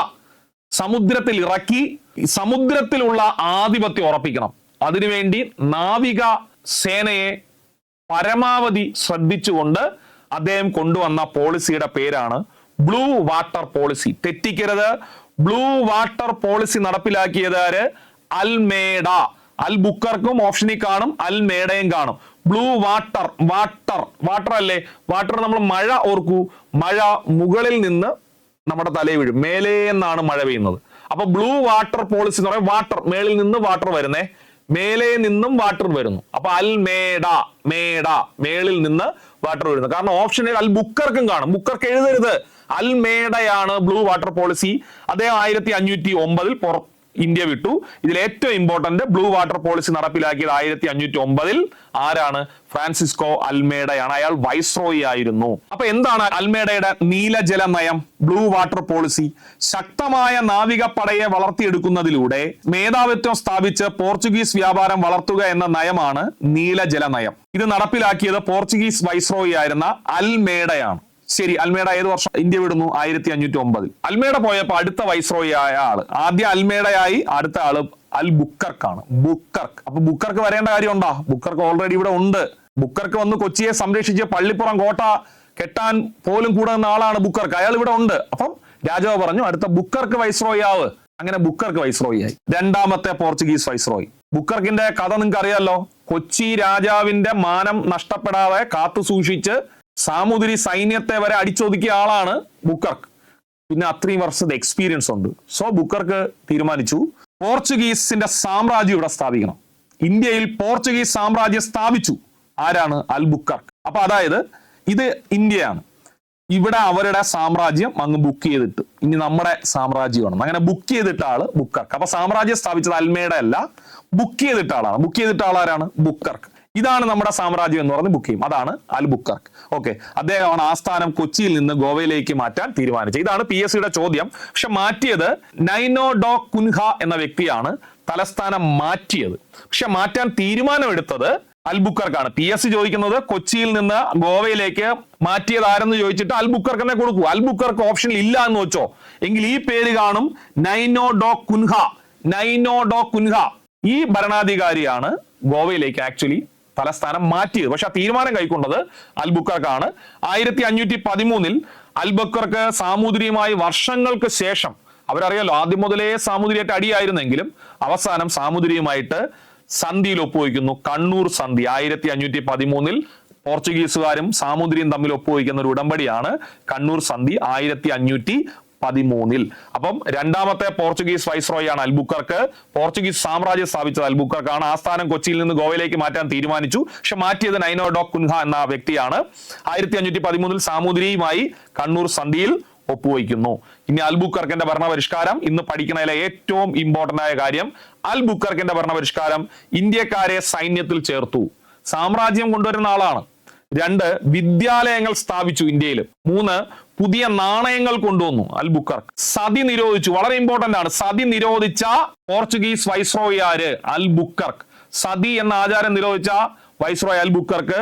സമുദ്രത്തിൽ ഇറക്കി സമുദ്രത്തിലുള്ള ആധിപത്യം ഉറപ്പിക്കണം. അതിനുവേണ്ടി നാവിക സേനയെ പരമാവധി ശ്രദ്ധിച്ചുകൊണ്ട് അദ്ദേഹം കൊണ്ടുവന്ന പോളിസിയുടെ പേരാണ് ബ്ലൂ വാട്ടർ പോളിസി. തെറ്റിക്കരുത്. ബ്ലൂ വാട്ടർ പോളിസി നടപ്പിലാക്കിയത് ആര്? അൽമേഡ. അൽബുക്കർക്കും ഓപ്ഷനിൽ കാണും, അൽമേഡയും കാണും. Blue water. വാട്ടർ വാട്ടർ അല്ലേ? വാട്ടർ നമ്മൾ മഴ ഓർക്കൂ. മഴ മുകളിൽ നിന്ന് നമ്മുടെ തലയിൽ വീഴും, മേലേ എന്നാണ് മഴ പെയ്യുന്നത്. അപ്പൊ ബ്ലൂ വാട്ടർ പോളിസി എന്ന് പറയുന്നത് വാട്ടർ മേളിൽ നിന്ന് വാട്ടർ വരുന്നേ, മേലേ നിന്നും വാട്ടർ വരുന്നു. അപ്പൊ അൽമേഡ. മേഡ മേളിൽ നിന്ന് വാട്ടർ വരുന്നു. കാരണം ഓപ്ഷനിൽ അൽബുക്കർക്കും കാണും. ബുക്കർക്ക് എഴുതരുത്. അൽമേഡയാണ് ബ്ലൂ വാട്ടർ പോളിസി. അദ്ദേഹം 1509 ഇന്ത്യ വിട്ടു. ഇതിൽ ഏറ്റവും ഇമ്പോർട്ടന്റ് ബ്ലൂ വാട്ടർ പോളിസി നടപ്പിലാക്കിയത് 1509 ആരാണ്? ഫ്രാൻസിസ്കോ അൽമേഡയാണ്. അയാൾ വൈസ്രോയി ആയിരുന്നു. അപ്പൊ എന്താണ് അൽമേഡയുടെ നീലജല നയം, ബ്ലൂ വാട്ടർ പോളിസി? ശക്തമായ നാവികപ്പടയെ വളർത്തിയെടുക്കുന്നതിലൂടെ മേധാവിത്വം സ്ഥാപിച്ച് പോർച്ചുഗീസ് വ്യാപാരം വളർത്തുക എന്ന നയമാണ് നീലജല നയം. ഇത് നടപ്പിലാക്കിയത് പോർച്ചുഗീസ് വൈസ്രോയി ആയിരുന്ന അൽമേഡയാണ്. ശരി, അൽമേഡ ഏത് വർഷം ഇന്ത്യ വിടുന്നു? 1509. അൽമേഡ പോയപ്പോ അടുത്ത വൈസ്രോയി ആയ ആള്, ആദ്യം അൽമേഡയായി, അടുത്ത ആള് അൽബുക്കർക്കാണ്. ബുക്കർക്ക്. അപ്പൊ ബുക്കർക്ക് വരേണ്ട കാര്യമുണ്ടോ? ബുക്കർക്ക് ഓൾറെഡി ഇവിടെ ഉണ്ട്. ബുക്കർക്ക് വന്ന് കൊച്ചിയെ സംരക്ഷിച്ച് പള്ളിപ്പുറം കോട്ട കെട്ടാൻ പോലും കൂടുന്ന ആളാണ് ബുക്കർക്ക്. അയാൾ ഇവിടെ ഉണ്ട്. അപ്പം രാജാവ് പറഞ്ഞു അടുത്ത ബുക്കർക്ക് വൈസ്രോയി ആവ്. അങ്ങനെ ബുക്കർക്ക് വൈസ്രോയി ആയി. രണ്ടാമത്തെ പോർച്ചുഗീസ് വൈസ്രോയി. ബുക്കർക്കിന്റെ കഥ നിങ്ങൾക്ക് അറിയാലോ. കൊച്ചി രാജാവിന്റെ മാനം നഷ്ടപ്പെടാതെ കാത്തു സൂക്ഷിച്ച് സാമൂതിരി സൈന്യത്തെ വരെ അടിച്ചൊതുക്കിയ ആളാണ് ബുക്കർക്ക്. പിന്നെ അത്രയും വർഷത്തെ എക്സ്പീരിയൻസ് ഉണ്ട്. സോ ബുക്കർക്ക് തീരുമാനിച്ചു പോർച്ചുഗീസിന്റെ സാമ്രാജ്യം ഇവിടെ സ്ഥാപിക്കണം. ഇന്ത്യയിൽ പോർച്ചുഗീസ് സാമ്രാജ്യം സ്ഥാപിച്ചു. ആരാണ്? അൽബുക്കർക്ക്. അപ്പൊ അതായത് ഇത് ഇന്ത്യയാണ്, ഇവിടെ അവരുടെ സാമ്രാജ്യം അങ്ങ് ബുക്ക് ചെയ്തിട്ട് ഇനി നമ്മുടെ സാമ്രാജ്യമാണ്. അങ്ങനെ ബുക്ക് ചെയ്തിട്ട ആള് ബുക്കർക്ക്. അപ്പൊ സാമ്രാജ്യം സ്ഥാപിച്ചത് അൽമേഡ അല്ല, ബുക്ക് ചെയ്തിട്ട ആളാണ്. ബുക്ക് ചെയ്തിട്ട ആളാരാണ്? ബുക്കർക്ക്. ഇതാണ് നമ്മുടെ സാമ്രാജ്യം എന്ന് പറഞ്ഞ് ബുക്ക് ചെയ്യും. അതാണ് അൽബുക്കർക്ക്. ഓക്കെ, അദ്ദേഹമാണ് ആസ്ഥാനം കൊച്ചിയിൽ നിന്ന് ഗോവയിലേക്ക് മാറ്റാൻ തീരുമാനിച്ചത്. ഇതാണ് PSCയുടെ ചോദ്യം. പക്ഷെ മാറ്റിയത് നൈനോ ഡോ കുൻഹ എന്ന വ്യക്തിയാണ് തലസ്ഥാനം മാറ്റിയത്. പക്ഷെ മാറ്റാൻ തീരുമാനമെടുത്തത് അൽബുക്കർക്കാണ്. PSC ചോദിക്കുന്നത് കൊച്ചിയിൽ നിന്ന് ഗോവയിലേക്ക് മാറ്റിയത് ആരെന്ന് ചോദിച്ചിട്ട് അൽബുക്കർക്കിനെ കൊടുക്കൂ. അൽബുക്കർക്ക് ഓപ്ഷനിൽ ഇല്ല എന്ന് വെച്ചോ എങ്കിൽ ഈ പേര് കാണും, നൈനോ ഡോ കുൻഹ. നൈനോ ഡോ കുൻഹ ഈ ഭരണാധികാരിയാണ് ഗോവയിലേക്ക് ആക്ച്വലി തലസ്ഥാനം മാറ്റിയത്. പക്ഷെ ആ തീരുമാനം കൈക്കൊണ്ടത് അൽബുക്കർക്കാണ്. 1513 അൽബുക്കർക്ക് സാമൂതിരിയുമായി വർഷങ്ങൾക്ക് ശേഷം, അവരറിയാലോ ആദ്യം മുതലേ സാമൂതിരിയായിട്ട് അടിയായിരുന്നെങ്കിലും അവസാനം സാമൂതിരിയുമായിട്ട് സന്ധിയിൽ ഒപ്പുവയ്ക്കുന്നു. കണ്ണൂർ സന്ധി 1513 പോർച്ചുഗീസുകാരും സാമൂതിരിയും തമ്മിൽ ഒപ്പുവയ്ക്കുന്ന ഒരു ഉടമ്പടിയാണ് കണ്ണൂർ സന്ധി 1513. അപ്പം രണ്ടാമത്തെ പോർച്ചുഗീസ് വൈസ്രോയി ആണ് അൽബുക്കർക്ക്. പോർച്ചുഗീസ് സാമ്രാജ്യം സ്ഥാപിച്ചത് അൽബുക്കർക്കാണ്. ആസ്ഥാനം കൊച്ചിയിൽ നിന്ന് ഗോവയിലേക്ക് മാറ്റാൻ തീരുമാനിച്ചു. പക്ഷെ മാറ്റിയത് നൈനോ ഡോ കുൻഹ എന്ന വ്യക്തിയാണ്. 1513 സാമൂതിരിയുമായി കണ്ണൂർ സന്ധിയിൽ ഒപ്പുവയ്ക്കുന്നു. ഇനി അൽബുക്കർക്കിന്റെ ഭരണപരിഷ്കാരം, ഇന്ന് പഠിക്കുന്നതിലെ ഏറ്റവും ഇമ്പോർട്ടന്റ് ആയ കാര്യം, അൽബുക്കർക്കിന്റെ ഭരണപരിഷ്കാരം ഇന്ത്യക്കാരെ സൈന്യത്തിൽ ചേർത്തു. സാമ്രാജ്യം കൊണ്ടുവരുന്ന ആളാണ്. 2 വിദ്യാലയങ്ങൾ സ്ഥാപിച്ചു ഇന്ത്യയിൽ. 3 പുതിയ നാണയങ്ങൾ കൊണ്ടുവന്നു അൽബുക്കർക്ക്. സതി നിരോധിച്ചു. വളരെ ഇമ്പോർട്ടന്റ് ആണ്. സതി നിരോധിച്ച പോർച്ചുഗീസ് വൈസ്രോയി ആര്? അൽബുക്കർക്ക്. സതി എന്ന ആചാരം നിരോധിച്ച വൈസ്രോയി അൽബുക്കർക്ക്.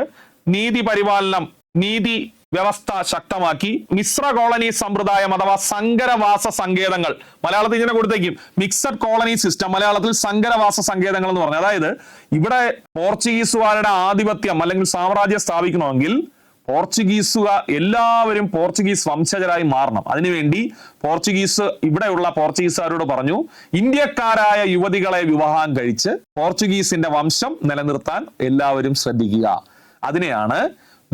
നീതി പരിപാലനം, നീതി വ്യവസ്ഥ ശക്തമാക്കി. മിശ്ര കോളനി സമ്പ്രദായം അഥവാ സങ്കരവാസ സങ്കേതങ്ങൾ, മലയാളത്തിൽ ഇങ്ങനെ കൊടുത്തേക്കും, മിക്സഡ് കോളനി സിസ്റ്റം, മലയാളത്തിൽ സങ്കരവാസ സങ്കേതങ്ങൾ എന്ന് പറഞ്ഞു. അതായത് ഇവിടെ പോർച്ചുഗീസുകാരുടെ ആധിപത്യം അല്ലെങ്കിൽ സാമ്രാജ്യം സ്ഥാപിക്കണമെങ്കിൽ എല്ലാവരും പോർച്ചുഗീസ് വംശജരായി മാറണം. അതിനുവേണ്ടി ഇവിടെയുള്ള പോർച്ചുഗീസുകാരോട് പറഞ്ഞു, ഇന്ത്യക്കാരായ യുവതികളെ വിവാഹം കഴിച്ച് പോർച്ചുഗീസിന്റെ വംശം നിലനിർത്താൻ എല്ലാവരും ശ്രദ്ധിക്കുക. അതിനെയാണ്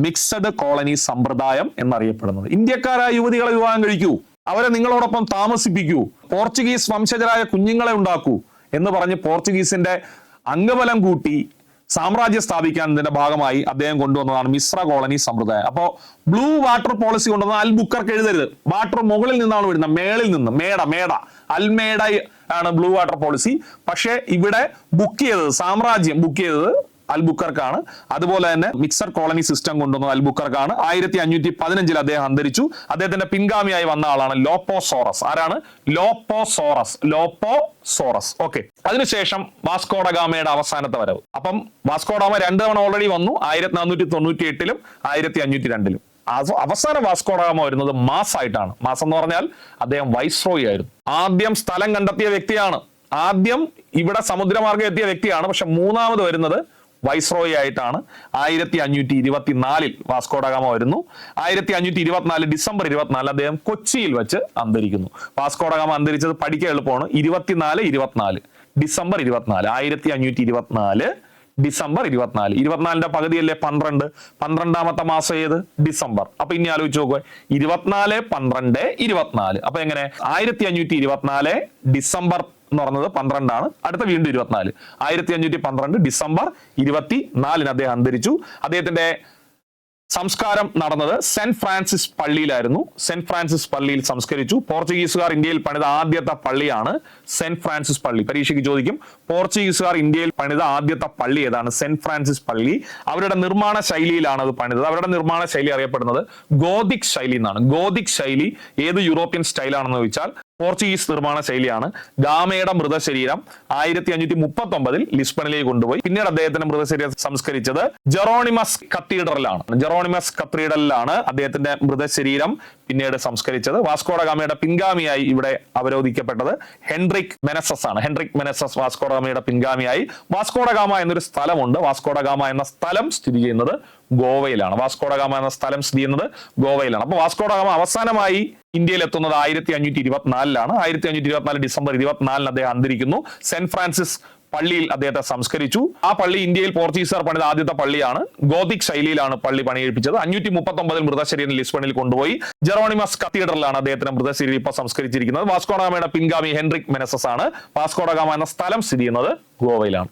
മിക്സഡ് കോളനി സമ്പ്രദായം എന്നറിയപ്പെടുന്നത്. ഇന്ത്യക്കാരായ യുവതികളെ വിവാഹം കഴിക്കൂ, അവരെ നിങ്ങളോടൊപ്പം താമസിപ്പിക്കൂ, പോർച്ചുഗീസ് വംശജരായ കുഞ്ഞുങ്ങളെ ഉണ്ടാക്കൂ എന്ന് പറഞ്ഞ് പോർച്ചുഗീസിന്റെ അംഗബലം കൂട്ടി സാമ്രാജ്യം സ്ഥാപിക്കുന്നതിന്റെ ഭാഗമായി അദ്ദേഹം കൊണ്ടുവന്നതാണ് മിശ്ര കോളനി സമ്പ്രദായം. അപ്പോ ബ്ലൂ വാട്ടർ പോളിസി കൊണ്ടുവന്ന അൽബുക്കർക്ക് എഴുതരുത്. വാട്ടർ മുകളിൽ നിന്നാണ് വരുന്നത്, മേളിൽ നിന്ന്. മേട അൽമേഡ ആണ് ബ്ലൂ വാട്ടർ പോളിസി. പക്ഷെ ഇവിടെ സാമ്രാജ്യം ബുക്ക് ചെയ്തത് അൽബുക്കർക്കാണ്. അതുപോലെ തന്നെ മിക്സഡ് കോളനി സിസ്റ്റം കൊണ്ടുവന്നത് അൽബുക്കർക്കാണ്. 1515 അദ്ദേഹം അന്തരിച്ചു. അദ്ദേഹത്തിന്റെ പിൻഗാമിയായി വന്ന ആളാണ് ലോപ്പോസോറസ്. ആരാണ്? ലോപ്പോസോറസ്. ഓക്കെ. അതിനുശേഷം വാസ്കോഡഗാമയുടെ അവസാനത്തെ വരവ്. അപ്പം വാസ്കോഡഗാമ 2 തവണ ഓൾറെഡി വന്നു, 1498 1502. അവസാനം വാസ്കോഡഗാമ വരുന്നത് മാസായിട്ടാണ്. മാസം എന്ന് പറഞ്ഞാൽ അദ്ദേഹം വൈസ്രോയി ആയിരുന്നു. ആദ്യം സ്ഥലം കണ്ടെത്തിയ വ്യക്തിയാണ്, ആദ്യം ഇവിടെ സമുദ്രമാർഗം എത്തിയ വ്യക്തിയാണ്. പക്ഷെ മൂന്നാമത് വരുന്നത് വൈസ്രോയി ആയിട്ടാണ്. 1524 വാസ്കോഡഗാമ വരുന്നു. 1524 ഡിസംബർ 24 അദ്ദേഹം കൊച്ചിയിൽ വെച്ച് അന്തരിക്കുന്നു. വാസ്കോഡഗാമ അന്തരിച്ചത് പഠിക്കാൻ എളുപ്പമാണ്. 24 ഡിസംബർ 24 1524 ഡിസംബർ 24. 24ന്റെ പകുതിയല്ലേ 12. 12ാമത്തെ മാസം ഏത്? ഡിസംബർ. അപ്പൊ ഇനി ആലോചിച്ച് നോക്കുക, 24 12 24. അപ്പൊ എങ്ങനെ? 1524 ഡിസംബർ എന്ന് പറഞ്ഞത് 12 ആണ്. അടുത്ത വീണ്ടും 24. 1512 ഡിസംബർ 24 അദ്ദേഹം അന്തരിച്ചു. അദ്ദേഹത്തിന്റെ സംസ്കാരം നടന്നത് സെന്റ് ഫ്രാൻസിസ് പള്ളിയിലായിരുന്നു. സെന്റ് ഫ്രാൻസിസ് പള്ളിയിൽ സംസ്കരിച്ചു. പോർച്ചുഗീസുകാർ ഇന്ത്യയിൽ പണിത ആദ്യത്തെ പള്ളിയാണ് സെന്റ് ഫ്രാൻസിസ് പള്ളി. പരീക്ഷയ്ക്ക് ചോദിക്കും, പോർച്ചുഗീസുകാർ ഇന്ത്യയിൽ പണിത ആദ്യത്തെ പള്ളി ഏതാണ്? സെന്റ് ഫ്രാൻസിസ് പള്ളി. അവരുടെ നിർമ്മാണ ശൈലിയിലാണ് അത് പണിതത്. അവരുടെ നിർമ്മാണ ശൈലി അറിയപ്പെടുന്നത് ഗോതിക് ശൈലി എന്നാണ്. ഗോതിക് ശൈലി ഏത് യൂറോപ്യൻ സ്റ്റൈലാണെന്ന് ചോദിച്ചാൽ പോർച്ചുഗീസ് നിർമ്മാണ ശൈലിയാണ്. ഗാമയുടെ മൃതശരീരം 1539 ലിസ്ബണിലേക്ക് കൊണ്ടുപോയി. പിന്നീട് അദ്ദേഹത്തിന്റെ മൃതശരീരം സംസ്കരിച്ചത് ജെറോണിമസ് കത്തീഡ്രലിലാണ് അദ്ദേഹത്തിന്റെ മൃതശരീരം പിന്നീട് സംസ്കരിച്ചത്. വാസ്കോഡഗാമയുടെ പിൻഗാമിയായി ഇവിടെ അവരോധിക്കപ്പെട്ടത് ഹെൻറിക് മെനസസ് ആണ്. ഹെൻറിക് മെനസസ് വാസ്കോഡഗാമയുടെ പിൻഗാമിയായി. വാസ്കോഡഗാമ എന്നൊരു സ്ഥലമുണ്ട്. വാസ്കോഡഗാമ എന്ന സ്ഥലം സ്ഥിതി ചെയ്യുന്നത് ഗോവയിലാണ്. അപ്പൊ വാസ്കോഡഗാമ അവസാനമായി ഇന്ത്യയിൽ എത്തുന്നത് 1524 1524 ഡിസംബർ 24 അദ്ദേഹം അന്തരിക്കുന്നു. സെന്റ് ഫ്രാൻസിസ് പള്ളിയിൽ അദ്ദേഹത്തെ സംസ്കരിച്ചു. ആ പള്ളി ഇന്ത്യയിൽ പോർച്ചുഗീസുകാർ പണിത ആദ്യത്തെ പള്ളിയാണ്. ഗോതിക് ശൈലിയിലാണ് പള്ളി പണിയെടുപ്പിച്ചത്. 539 മൃതശരീരം ലിസ്ബണിൽ കൊണ്ടുപോയി. ജെറോണിമസ് കത്തീഡ്രലാണ് അദ്ദേഹത്തിന്റെ മൃതശരീരം ഇപ്പോൾ സംസ്കരിച്ചിരിക്കുന്നത്. വാസ്കോഡഗാമയുടെ പിൻഗാമി ഹെൻറിക് മെനസസ് ആണ്. വാസ്കോഡഗാമ എന്ന സ്ഥലം സ്ഥിതി ചെയ്യുന്നത് ഗോവയിലാണ്.